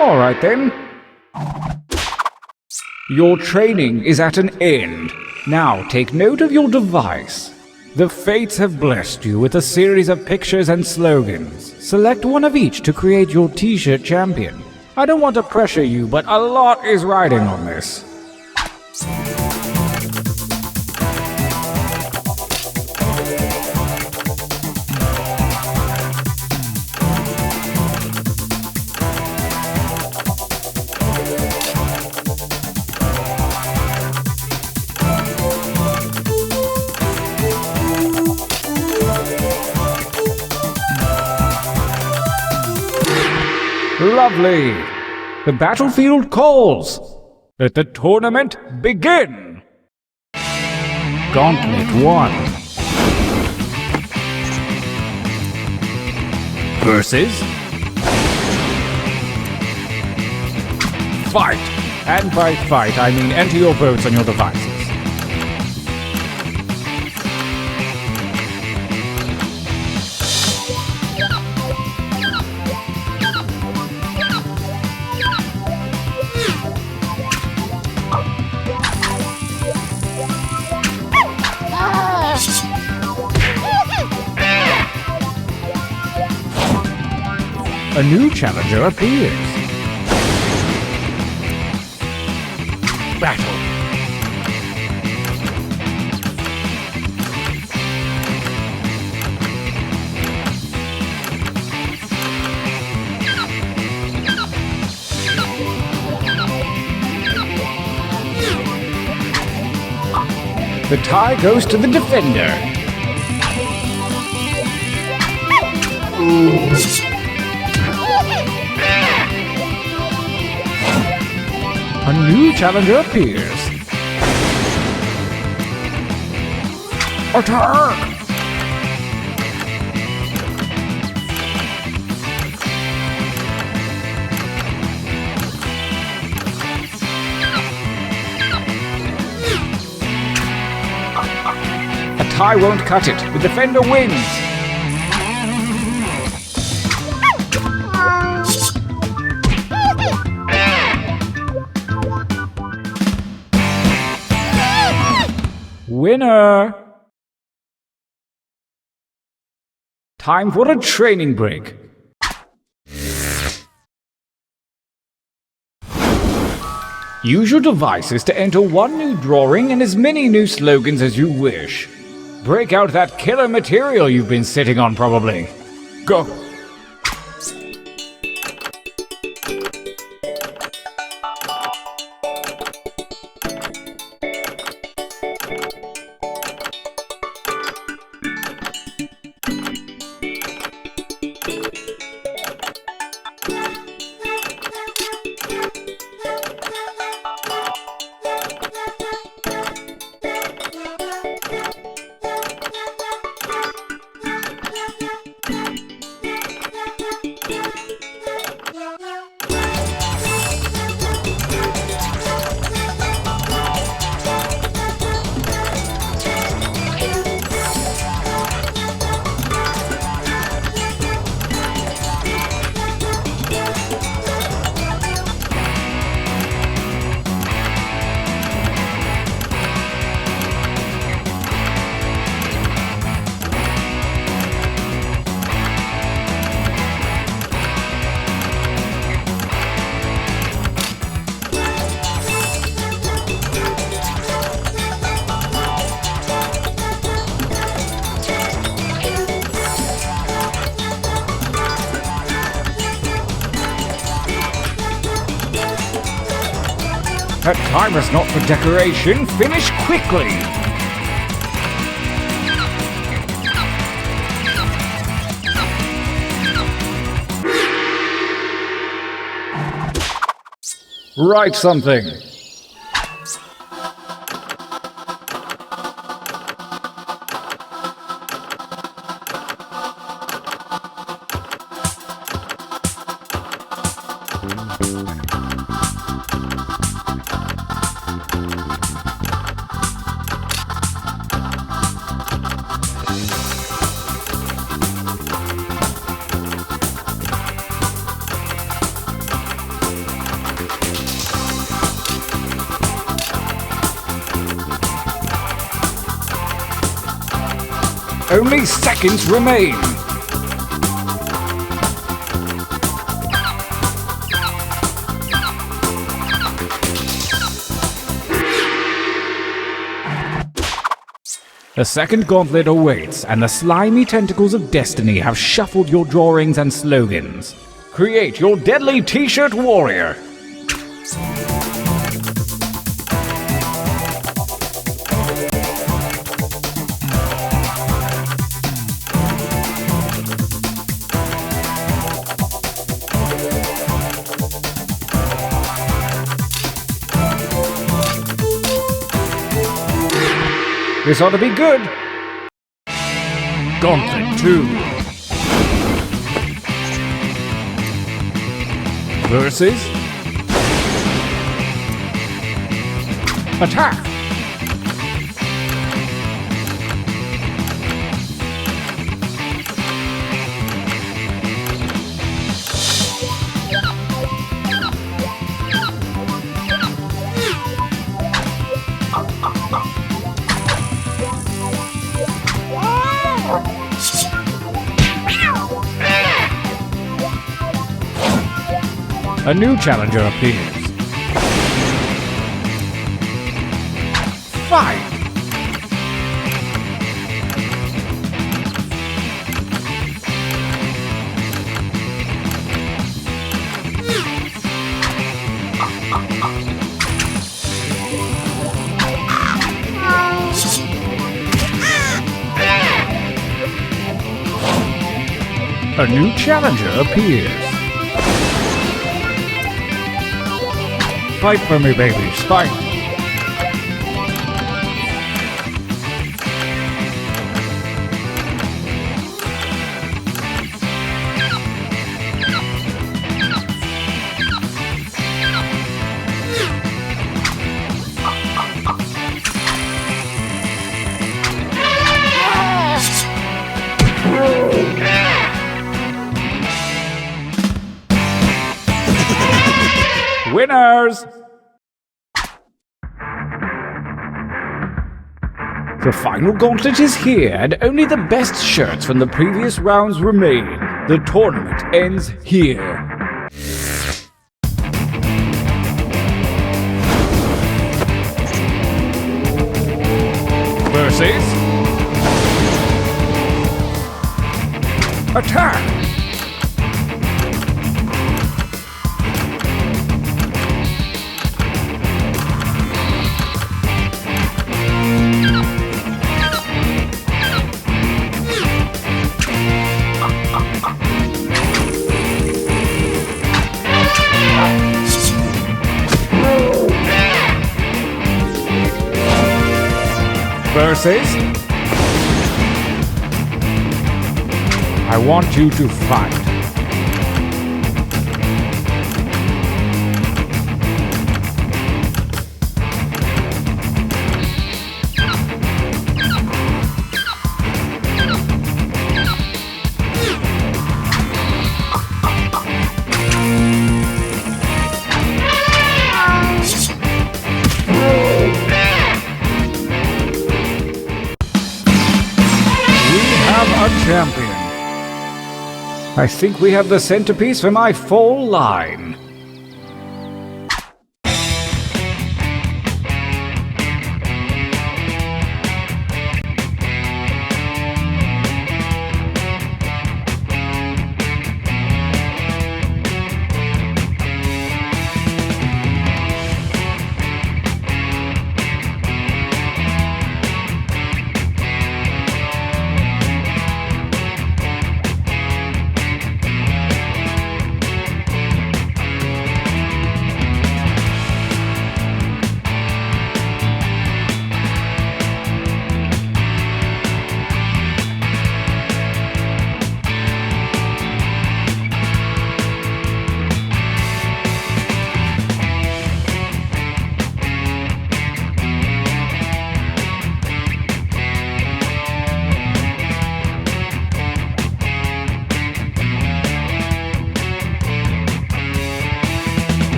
Alright then. Your training is at an end. Now take note of your device. The fates have blessed you with a series of pictures and slogans. Select one of each to create your t-shirt champion. I don't want to pressure you, but a lot is riding on this. Lovely! The battlefield calls! Let the tournament begin! Gauntlet 1 versus fight! And by fight, I mean enter your votes on your devices. A new challenger appears. Battle. The tie goes to the defender. A new challenger appears. Attack! A tie won't cut it. The defender wins. Winner! Time for a training break. Use your devices to enter one new drawing and as many new slogans as you wish. Break out that killer material you've been sitting on, probably. Go! That time is not for decoration. Finish quickly. Write something. Only seconds remain. The second gauntlet awaits, and the slimy tentacles of destiny have shuffled your drawings and slogans. Create your deadly t-shirt warrior. This ought to be good. Gauntlet 2. Versus. Attack. A new challenger appears. Fight! A new challenger appears. Fight for me, babies. Fight. Winners! The final gauntlet is here, and only the best shirts from the previous rounds remain. The tournament ends here. Versus. Attack! Versus. I want you to fight. Champion. I think we have the centerpiece for my fall line.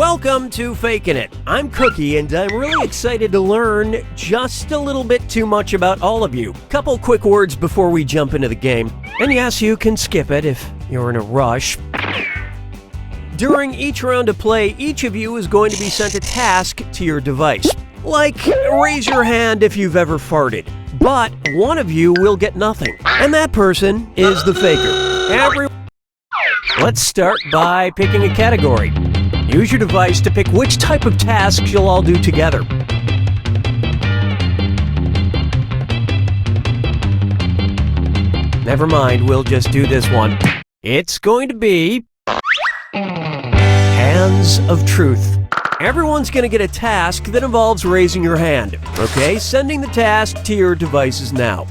Welcome to Faking It. I'm Cookie, and I'm really excited to learn just a little bit too much about all of you. Couple quick words before we jump into the game. And yes, you can skip it if you're in a rush. During each round of play, each of you is going to be sent a task to your device. Like, raise your hand if you've ever farted. But one of you will get nothing. And that person is the faker. Let's start by picking a category. Use your device to pick which type of tasks you'll all do together. Never mind, we'll just do this one. It's going to be Hands of Truth. Everyone's going to get a task that involves raising your hand. Okay, sending the task to your devices now.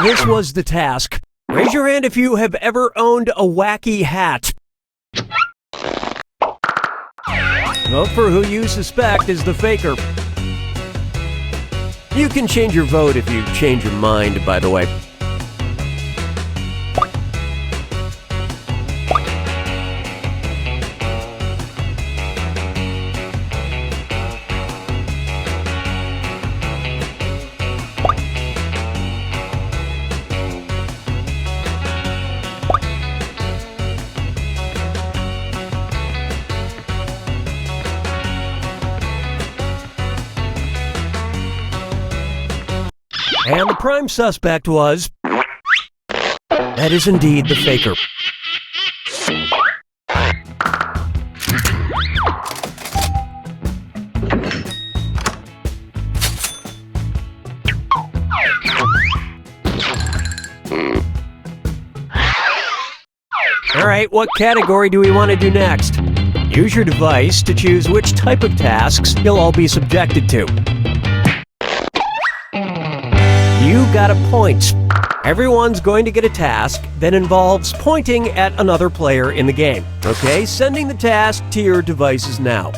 This was the task. Raise your hand if you have ever owned a wacky hat. Vote for who you suspect is the faker. You can change your vote if you change your mind, by the way. And the prime suspect was... That is indeed the faker. Alright, what category do we want to do next? Use your device to choose which type of tasks you'll all be subjected to. You got a point. Everyone's going to get a task that involves pointing at another player in the game. Okay, sending the task to your devices now.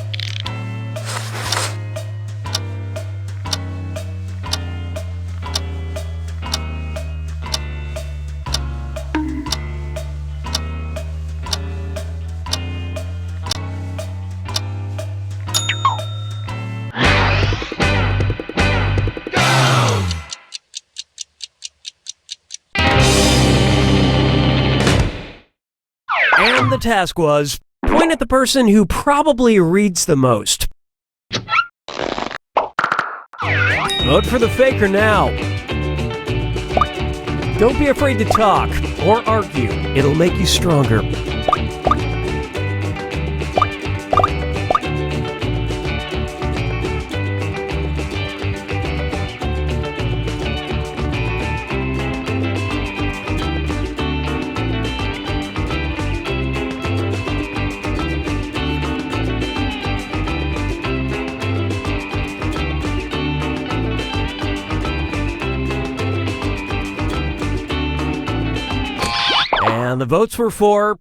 And the task was, point at the person who probably reads the most. Vote for the faker now. Don't be afraid to talk or argue. It'll make you stronger. And the votes were for...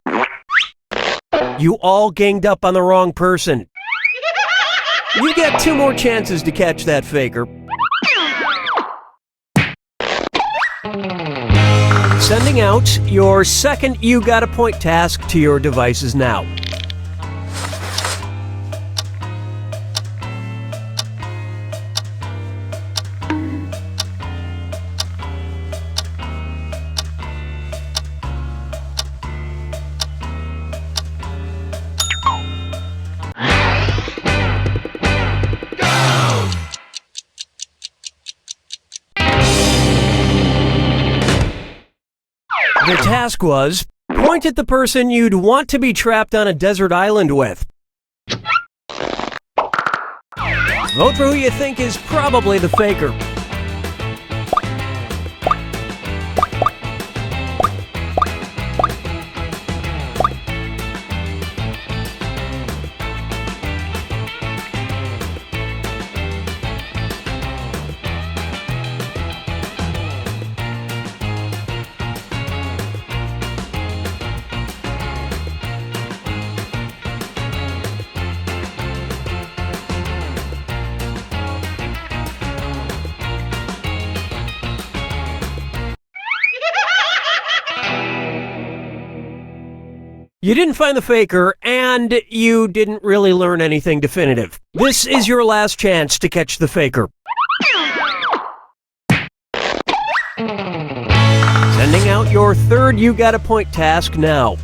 You all ganged up on the wrong person. You get 2 more chances to catch that faker. Sending out your second You Got a Point task to your devices now. The task was, point at the person you'd want to be trapped on a desert island with. Vote for who you think is probably the faker. You didn't find the faker, and you didn't really learn anything definitive. This is your last chance to catch the faker. Sending out your third You Got a Point task now.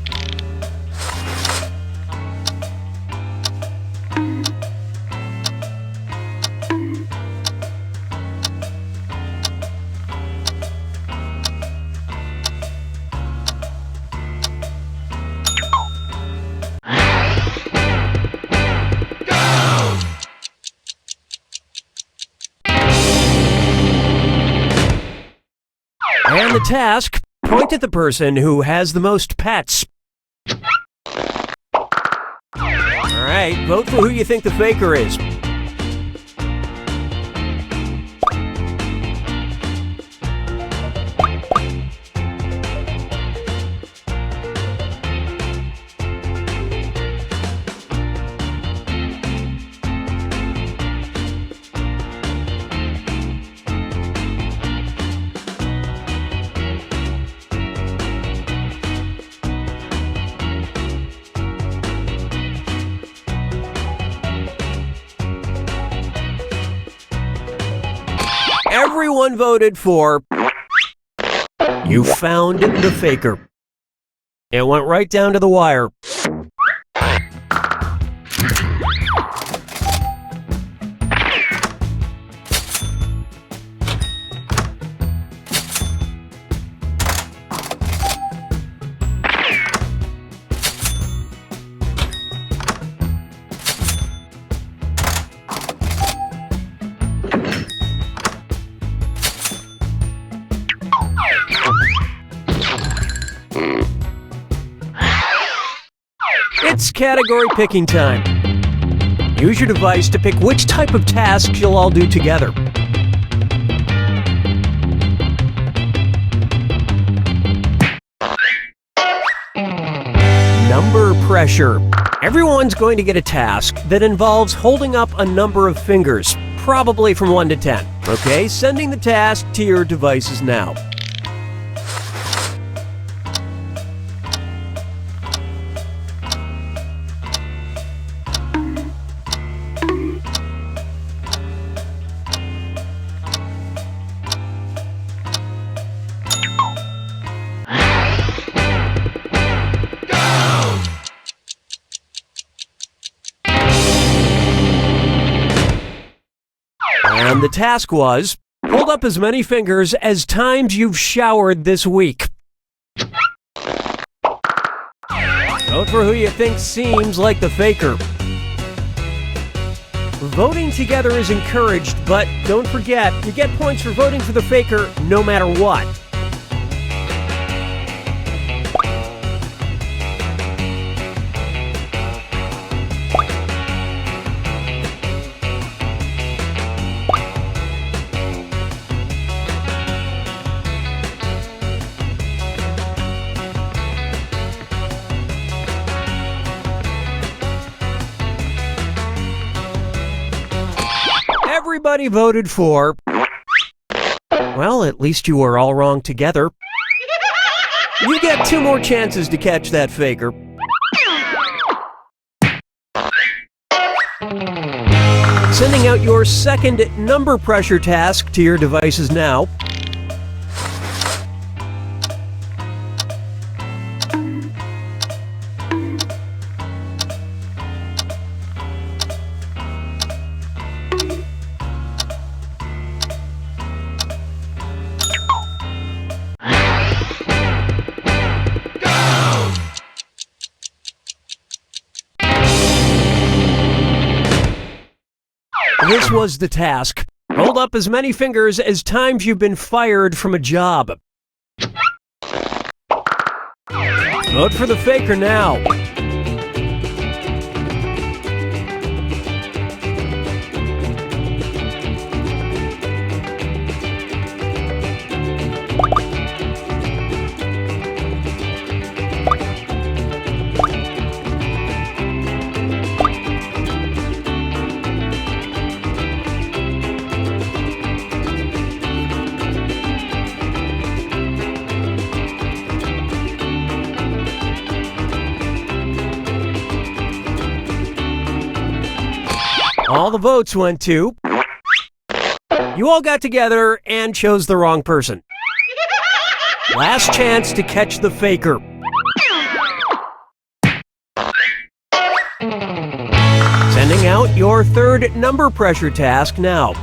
And the task, point at the person who has the most pets. Alright, vote for who you think the faker is. Everyone voted for... You found the faker. It went right down to the wire. It's category picking time. Use your device to pick which type of tasks you'll all do together. Number pressure. Everyone's going to get a task that involves holding up a number of fingers, probably from 1 to 10. Okay, sending the task to your devices now. And the task was, hold up as many fingers as times you've showered this week. Vote for who you think seems like the faker. Voting together is encouraged, but don't forget, you get points for voting for the faker no matter what. Everybody voted for... Well, at least you were all wrong together. You get 2 more chances to catch that faker. Sending out your second number pressure task to your devices now. This was the task. Hold up as many fingers as times you've been fired from a job. Vote for the faker now. all the votes went to... You all got together and chose the wrong person. Last chance to catch the faker. Sending out your third number pressure task now.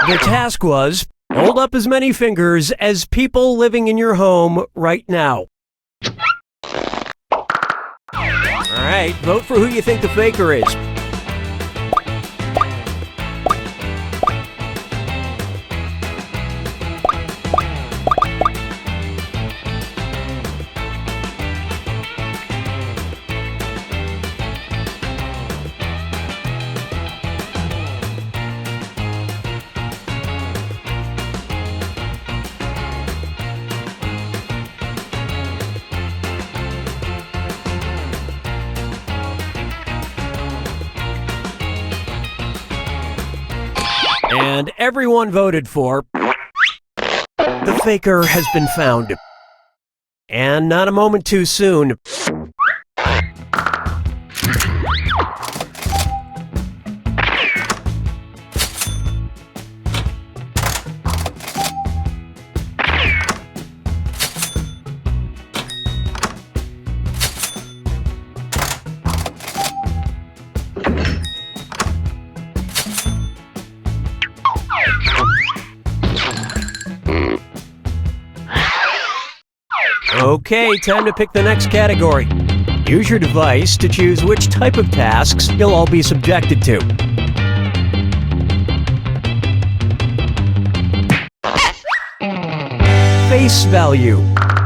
The task was, hold up as many fingers as people living in your home right now. Alright, vote for who you think the faker is. And everyone voted for... The faker has been found. And not a moment too soon. Okay, time to pick the next category. Use your device to choose which type of tasks you'll all be subjected to. Face value.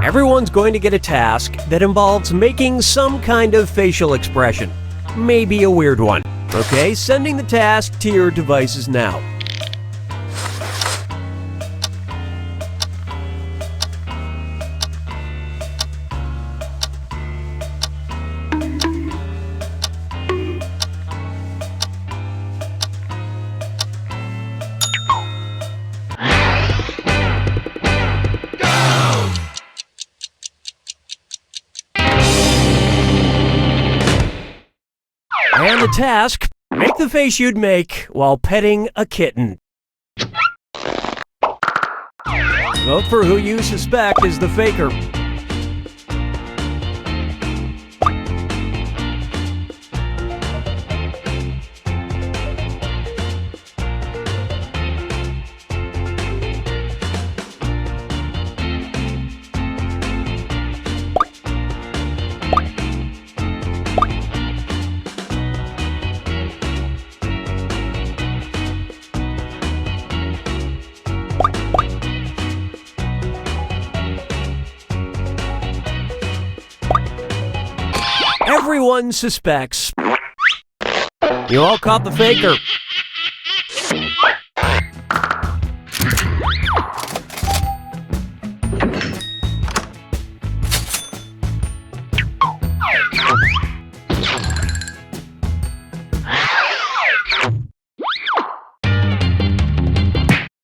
Everyone's going to get a task that involves making some kind of facial expression. Maybe a weird one. Okay, sending the task to your devices now. And the task, make the face you'd make while petting a kitten. Vote for who you suspect is the faker. Everyone suspects. You all caught the faker.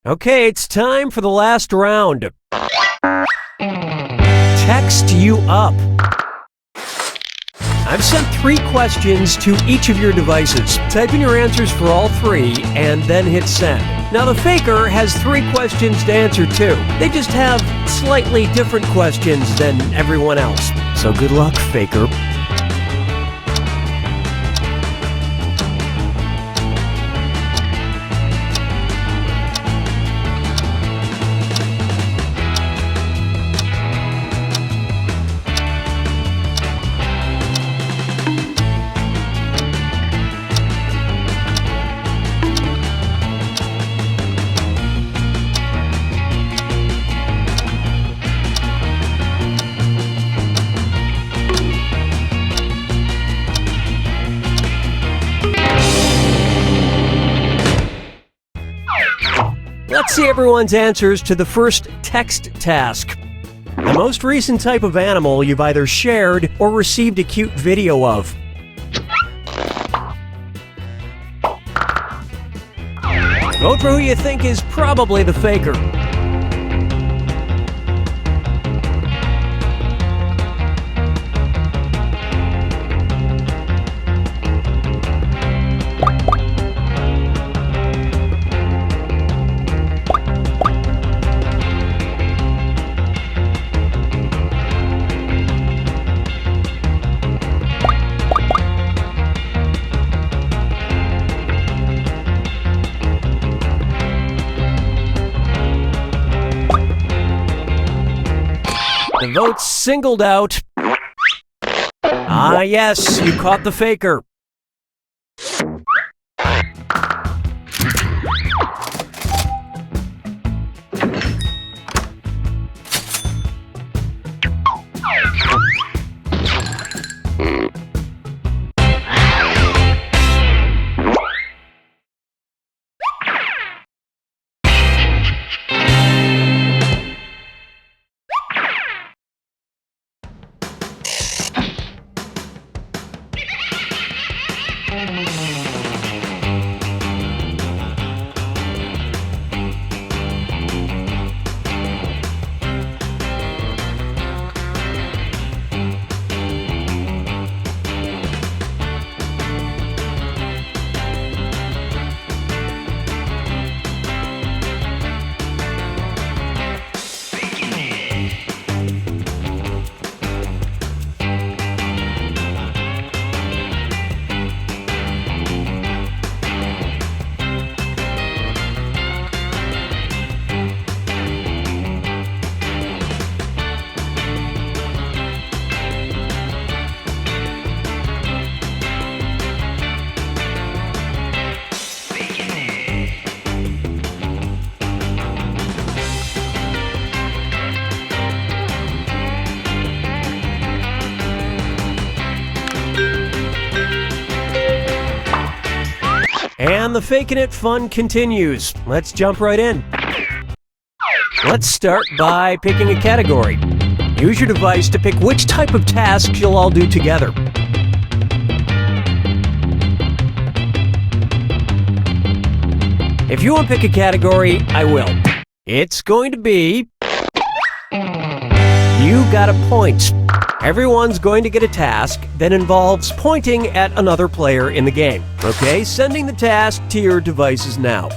Okay, it's time for the last round. Text you up. I've sent 3 questions to each of your devices. Type in your answers for all 3 and then hit send. Now the faker has 3 questions to answer too. They just have slightly different questions than everyone else. So good luck, faker. Let's see everyone's answers to the first text task. The most recent type of animal you've either shared or received a cute video of. Vote for who you think is probably the faker. The votes singled out. Ah, yes, you caught the faker. And the Faking It fun continues. Let's jump right in. Let's start by picking a category. Use your device to pick which type of tasks you'll all do together. If you want to pick a category, I will. It's going to be You Got a Point. Everyone's going to get a task that involves pointing at another player in the game. Okay, sending the task to your devices now.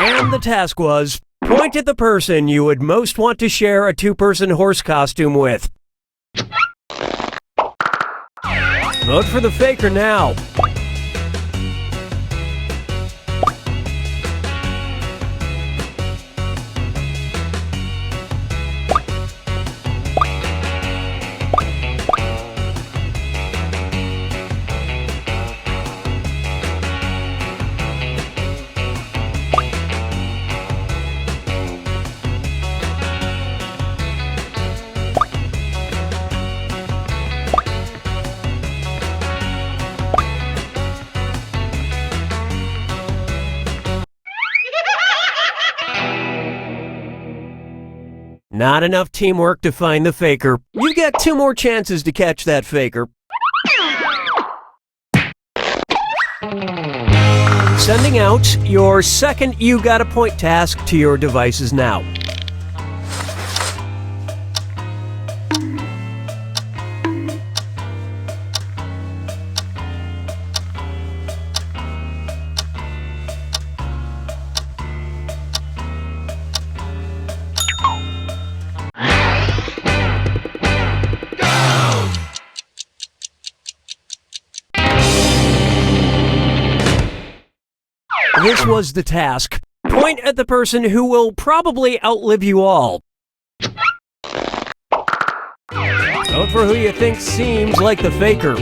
And the task was, point at the person you would most want to share a two-person horse costume with. Vote for the faker now. Not enough teamwork to find the faker. You get 2 more chances to catch that faker. Sending out your second You Got a Point task to your devices now. This was the task. Point at the person who will probably outlive you all. Vote for who you think seems like the faker.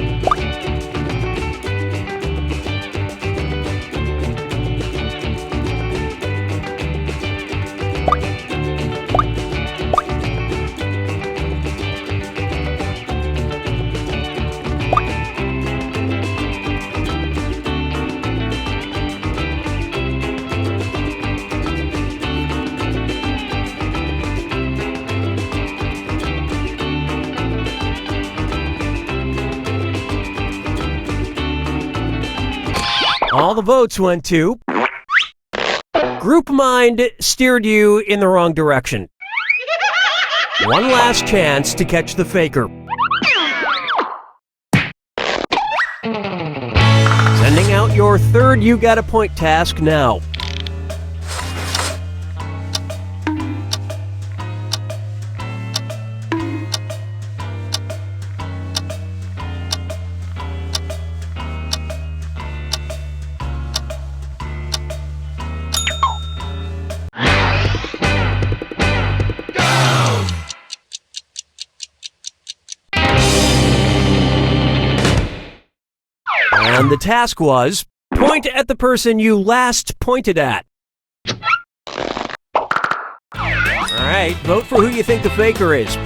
All the votes went to Group Mind steered you in the wrong direction. One last chance to catch the faker. Sending out your third You Got a Point task now. And the task was, point at the person you last pointed at. Alright, vote for who you think the faker is.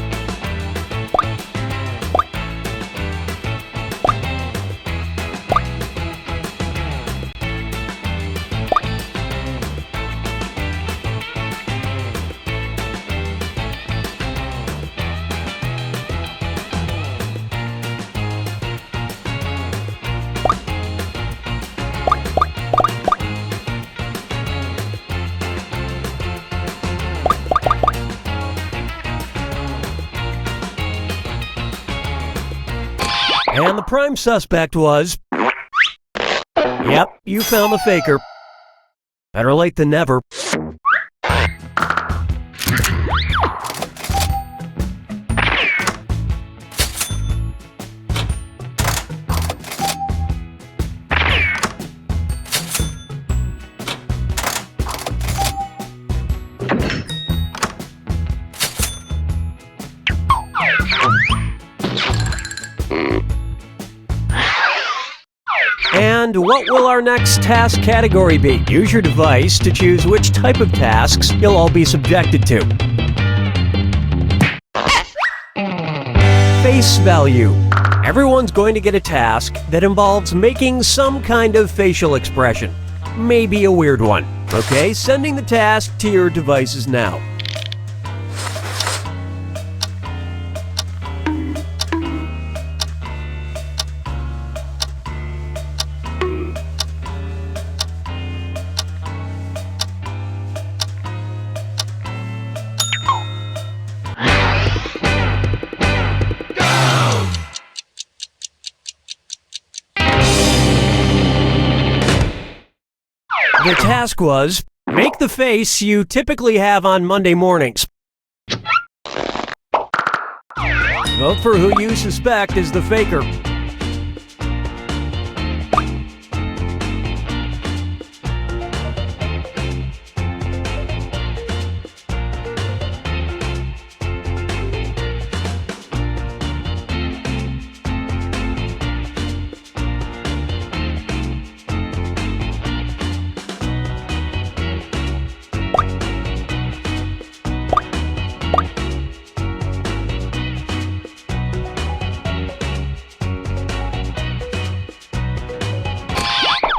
And the prime suspect was... Yep, you found the faker. Better late than never. And what will our next task category be? Use your device to choose which type of tasks you'll all be subjected to. Face value. Everyone's going to get a task that involves making some kind of facial expression. Maybe a weird one. Okay, sending the task to your devices now. The task was, make the face you typically have on Monday mornings. Vote for who you suspect is the faker.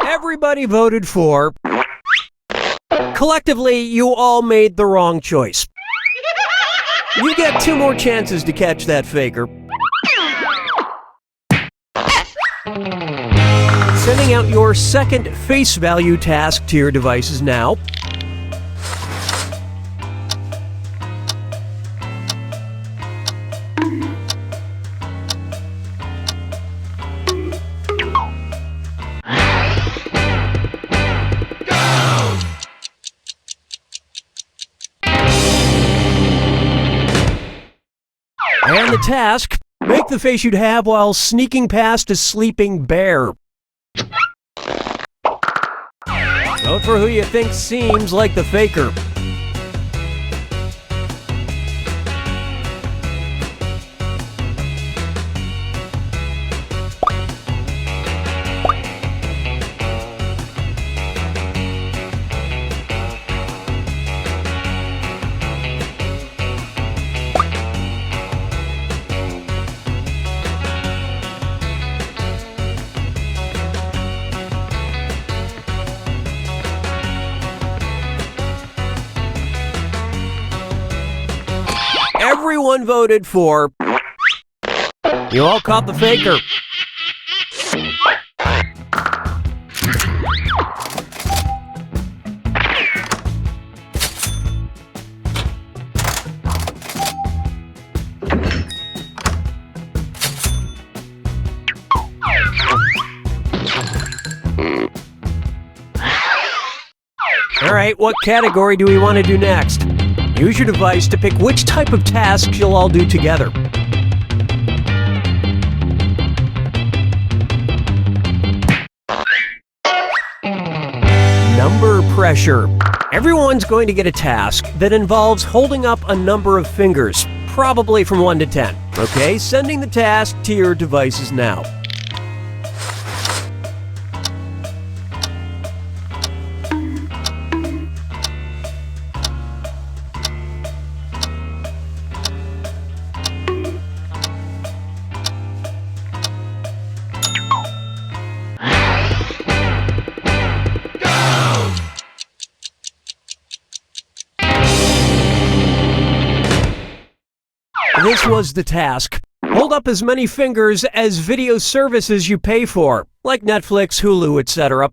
Everybody voted for... Collectively, you all made the wrong choice. You get 2 more chances to catch that faker. Sending out your second face value task to your devices now. And the task, make the face you'd have while sneaking past a sleeping bear. Vote for who you think seems like the faker. Everyone voted for... You all caught the faker. Alright, what category do we want to do next? Use your device to pick which type of tasks you'll all do together. Number pressure. Everyone's going to get a task that involves holding up a number of fingers, probably from 1 to 10. Okay, sending the task to your devices now. This was the task. Hold up as many fingers as video services you pay for, like Netflix, Hulu, etc.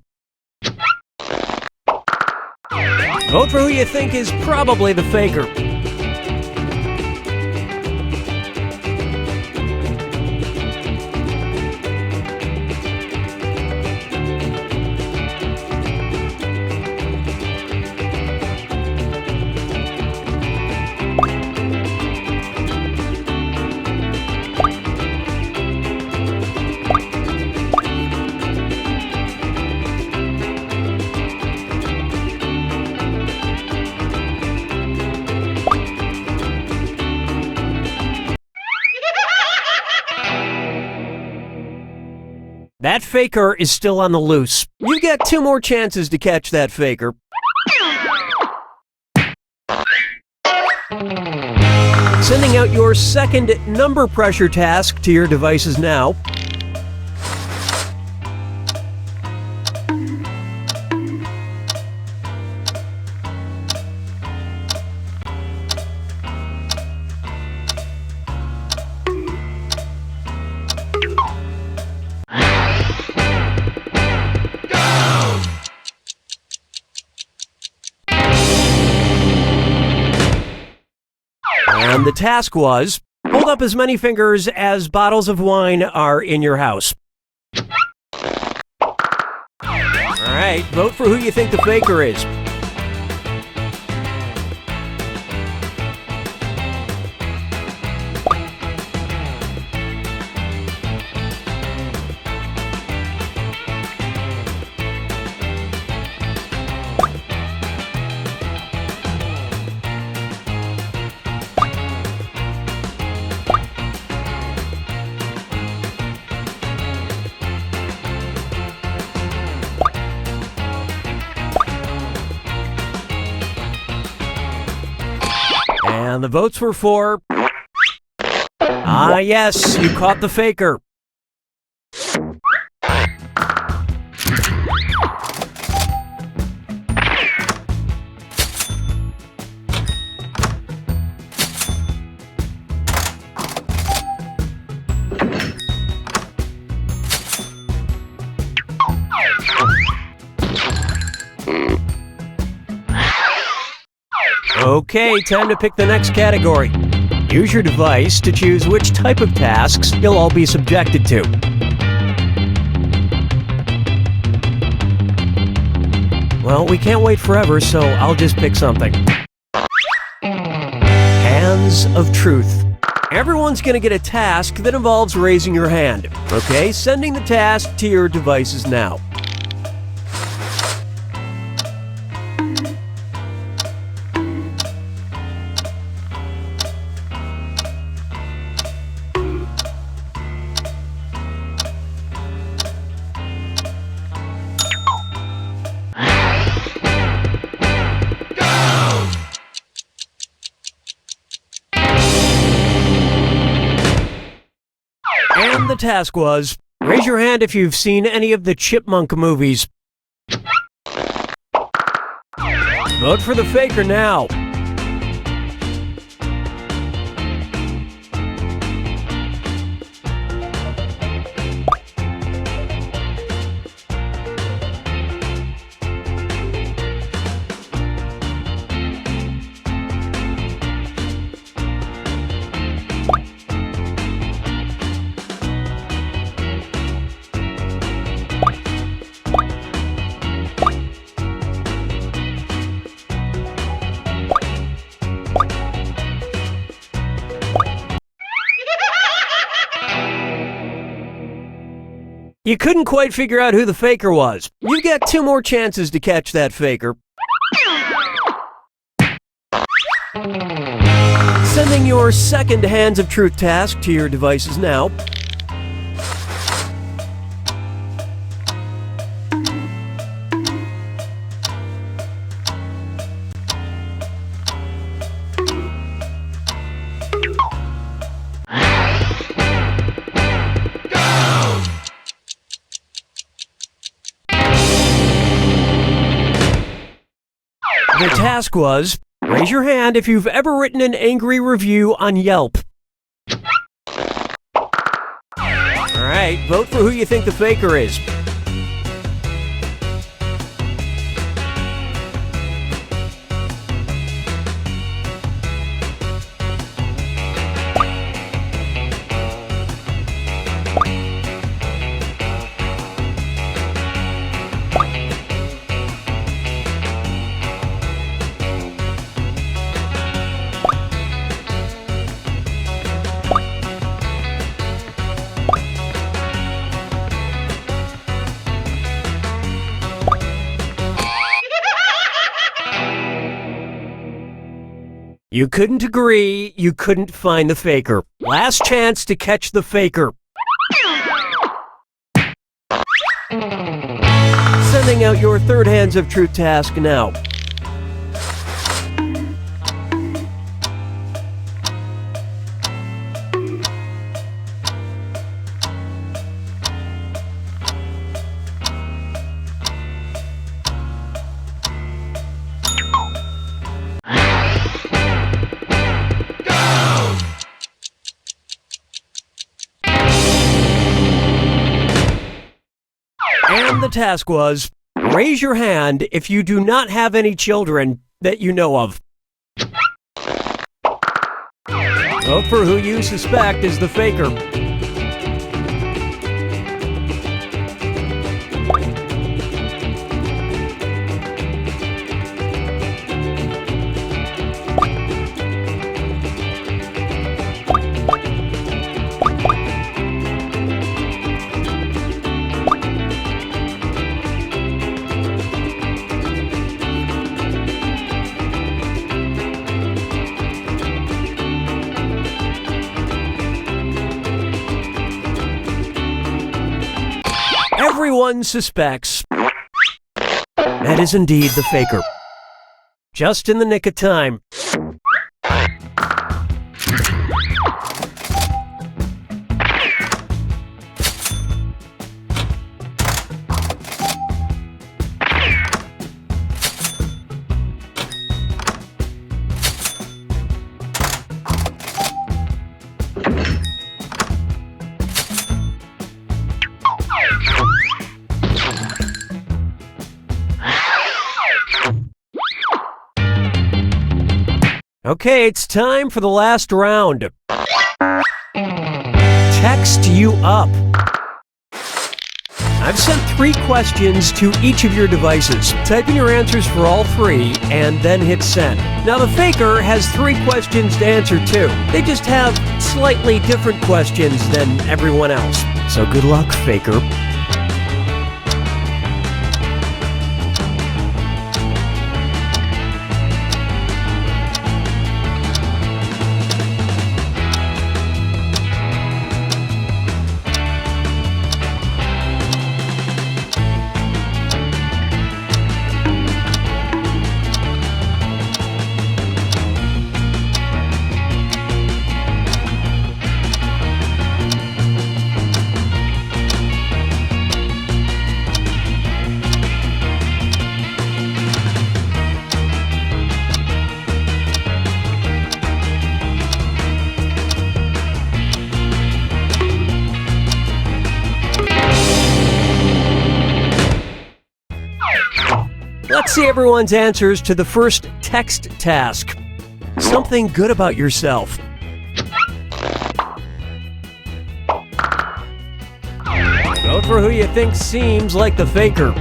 Vote for who you think is probably the faker. That faker is still on the loose. You get 2 more chances to catch that faker. Sending out your second number pressure task to your devices now. And the task was, hold up as many fingers as bottles of wine are in your house. Alright, vote for who you think the faker is. And the votes were for... Ah, yes, you caught the faker. Okay, time to pick the next category. Use your device to choose which type of tasks you'll all be subjected to. Well, we can't wait forever, so I'll just pick something. Hands of Truth. Everyone's gonna get a task that involves raising your hand. Okay, sending the task to your devices now. And the task was, raise your hand if you've seen any of the Chipmunk movies. Vote for the faker now. You couldn't quite figure out who the faker was. You get 2 more chances to catch that faker. Sending your second Hands of Truth task to your devices now. The task was, raise your hand if you've ever written an angry review on Yelp. Alright, vote for who you think the faker is. You couldn't agree, you couldn't find the faker. Last chance to catch the faker. Sending out your third Hands of Truth task now. And the task was, raise your hand if you do not have any children that you know of. Vote for who you suspect is the faker. Everyone suspects that is indeed the faker. Just in the nick of time. Okay, it's time for the last round. Text you up. I've sent 3 questions to each of your devices. Type in your answers for all 3 and then hit send. Now the faker has 3 questions to answer too. They just have slightly different questions than everyone else. So good luck, faker. Let's see everyone's answers to the first text task. Something good about yourself. Vote for who you think seems like the faker.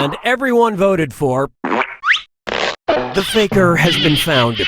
and everyone voted for. The faker has been found.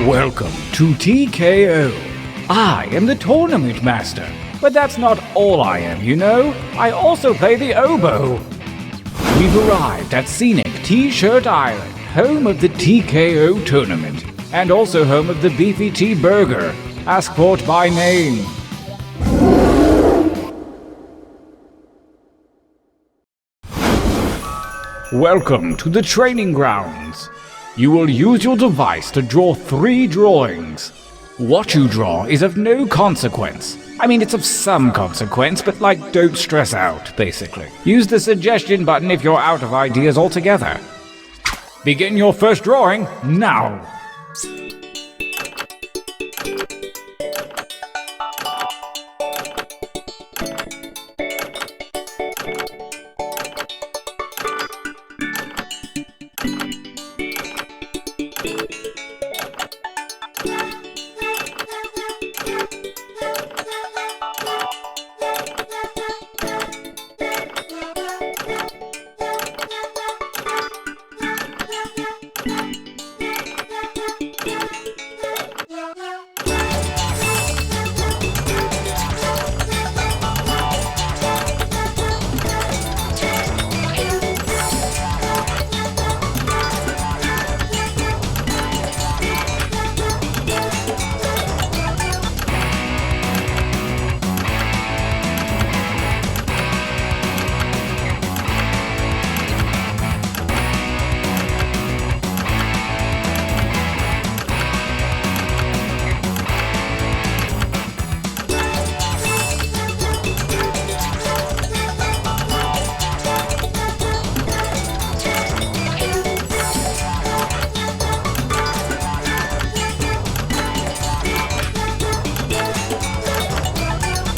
Welcome to TKO. I am the tournament master, but that's not all I am, you know. I also play the oboe. We've arrived at scenic T-Shirt Island, home of the TKO tournament, and also home of the Beefy T Burger. Ask for it by name. Welcome to the training grounds. You will use your device to draw 3 drawings. What you draw is of no consequence. I mean, it's of some consequence, but don't stress out, basically. Use the suggestion button if you're out of ideas altogether. Begin your first drawing now.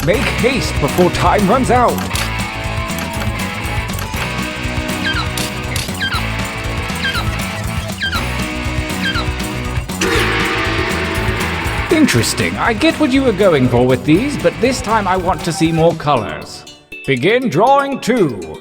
Make haste before time runs out. Interesting. I get what you were going for with these, but this time I want to see more colors. Begin drawing 2.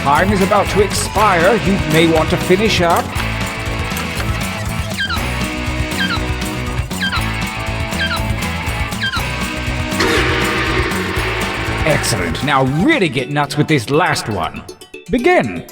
Time is about to expire. You may want to finish up. Excellent. Now really get nuts with this last one. Begin.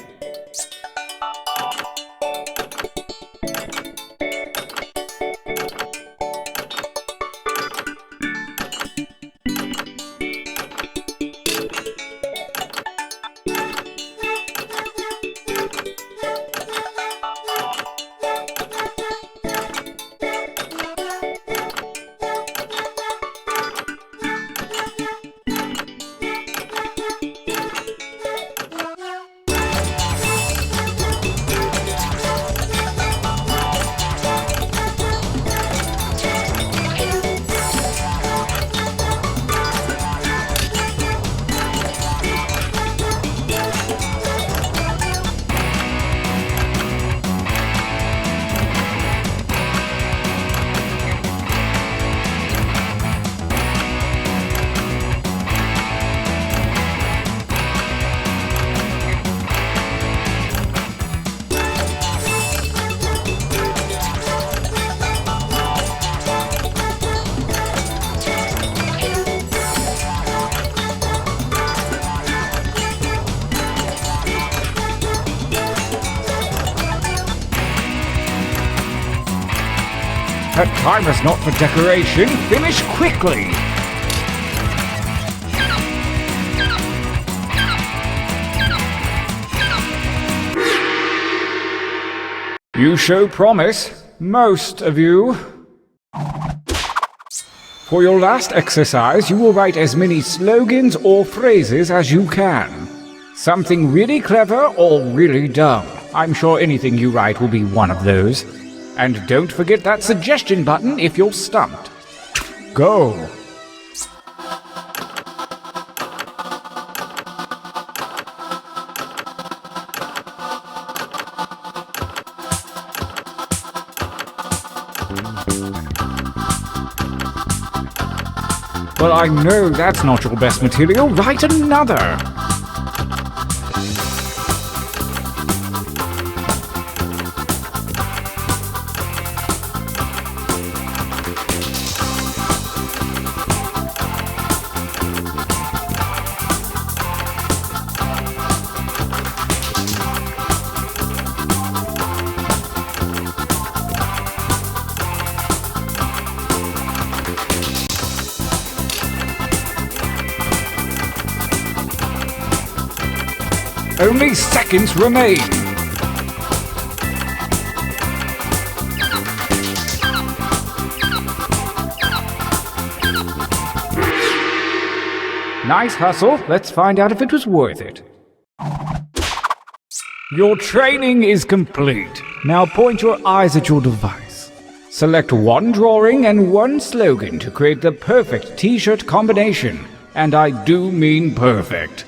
That time is not for decoration. Finish quickly. You show promise, most of you. For your last exercise, you will write as many slogans or phrases as you can. Something really clever or really dumb. I'm sure anything you write will be one of those. And don't forget that suggestion button if you're stumped. Go! Well, I know that's not your best material. Write another! Only seconds remain. Nice hustle. Let's find out if it was worth it. Your training is complete. Now point your eyes at your device. Select one drawing and one slogan to create the perfect t-shirt combination. And I do mean perfect.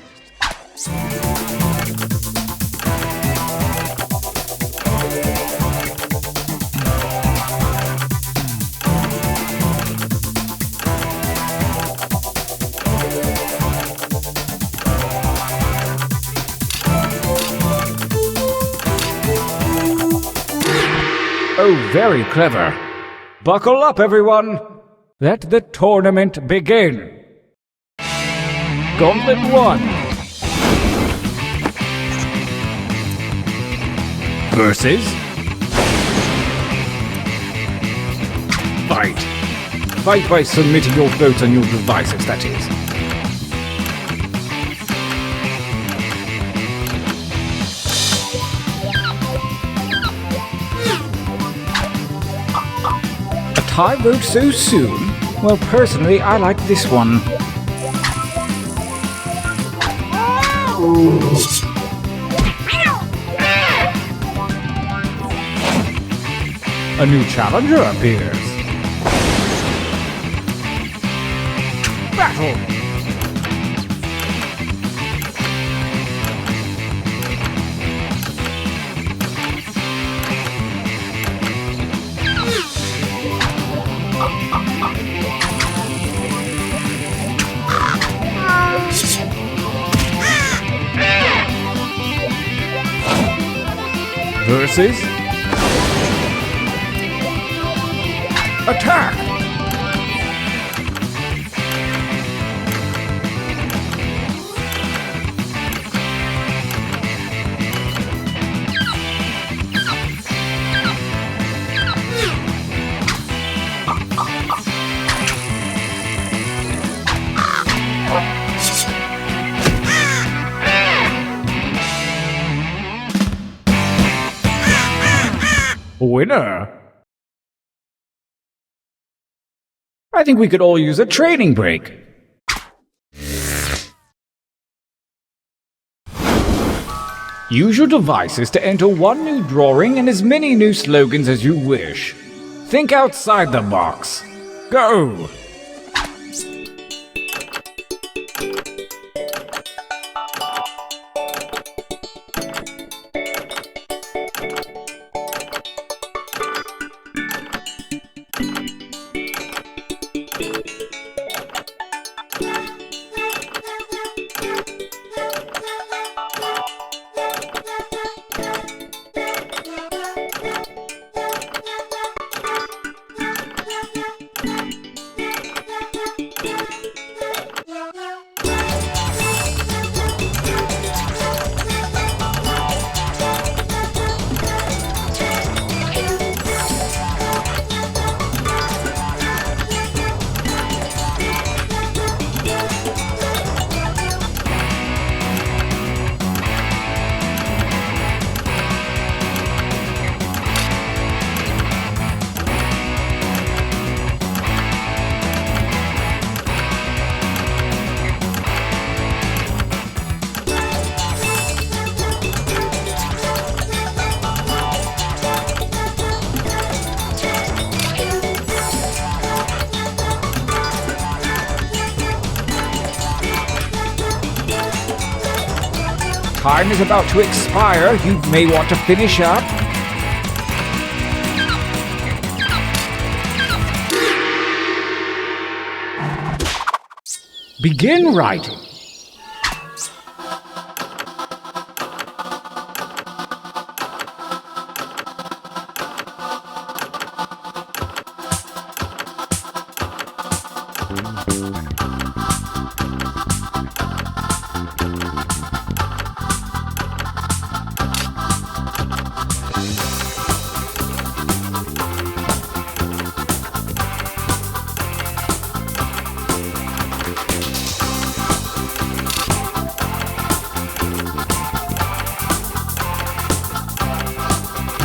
Oh, very clever. Buckle up, everyone. Let the tournament begin. Gauntlet 1. Versus. Fight. Fight by submitting your votes on your devices, that is. I vote so soon? Well, personally, I like this one. A new challenger appears. Battle! Versus attack! Winner! I think we could all use a training break. Use your devices to enter one new drawing and as many new slogans as you wish. Think outside the box. Go! Time is about to expire. You may want to finish up. Begin writing.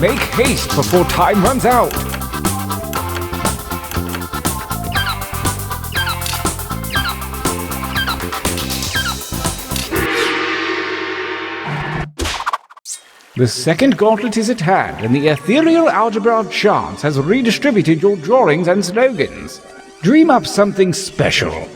Make haste before time runs out. The second gauntlet is at hand, and the ethereal algebra of chance has redistributed your drawings and slogans. Dream up something special.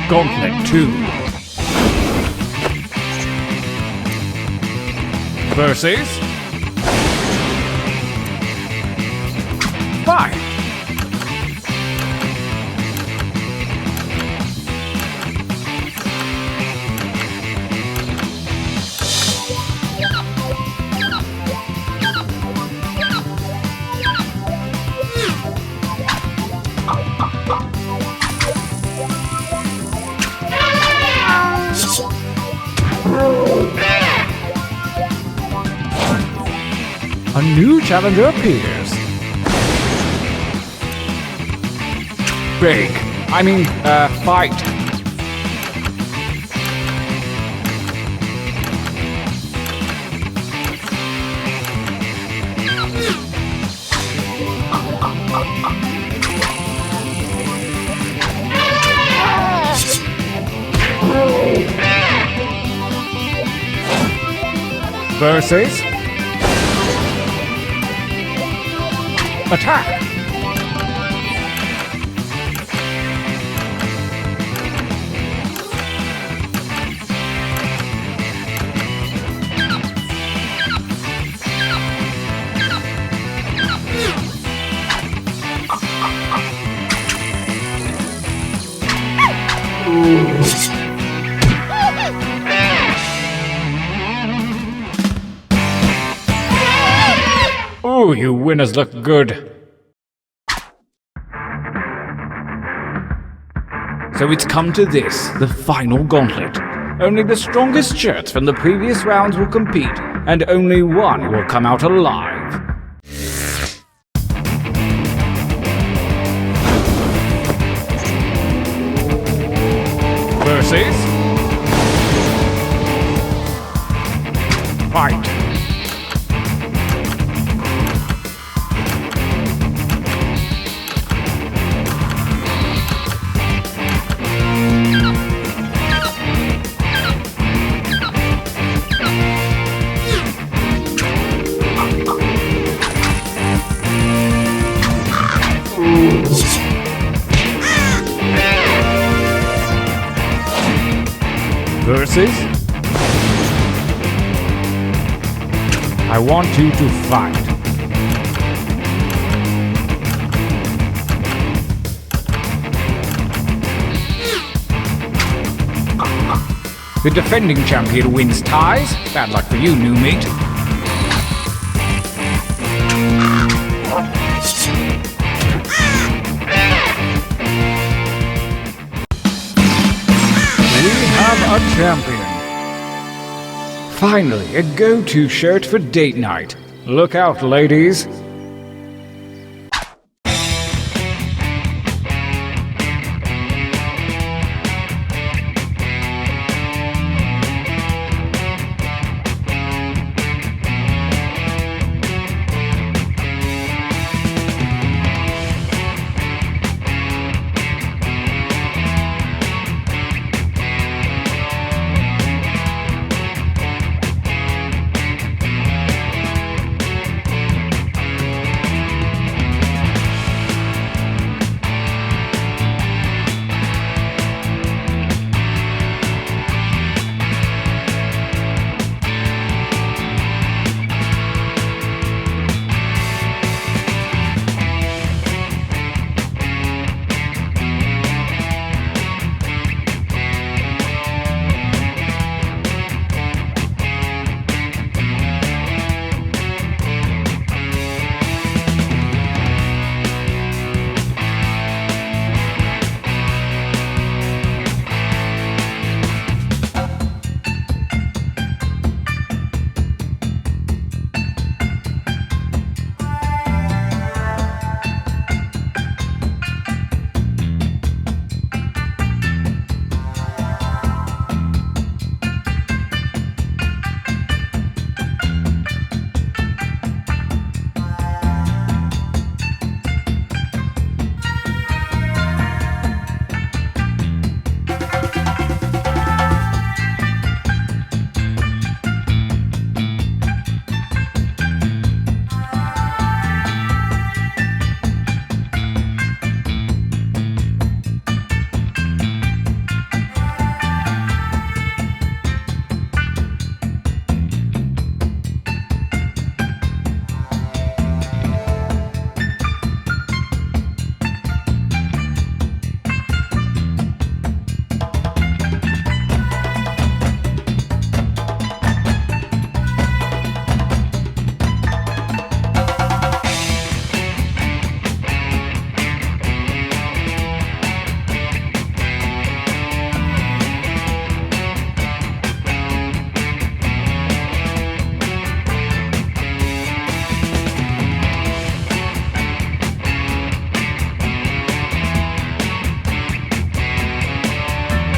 Gauntlet 2 versus 5. A new challenger appears. Fight. Versus attack. Ooh, you winners look good. So it's come to this, the final gauntlet. Only the strongest shirts from the previous rounds will compete, and only one will come out alive. Versus fight. Versus I want you to fight. The defending champion wins ties. Bad luck for you, new meat. A champion. Finally, a go-to shirt for date night. Look out, ladies.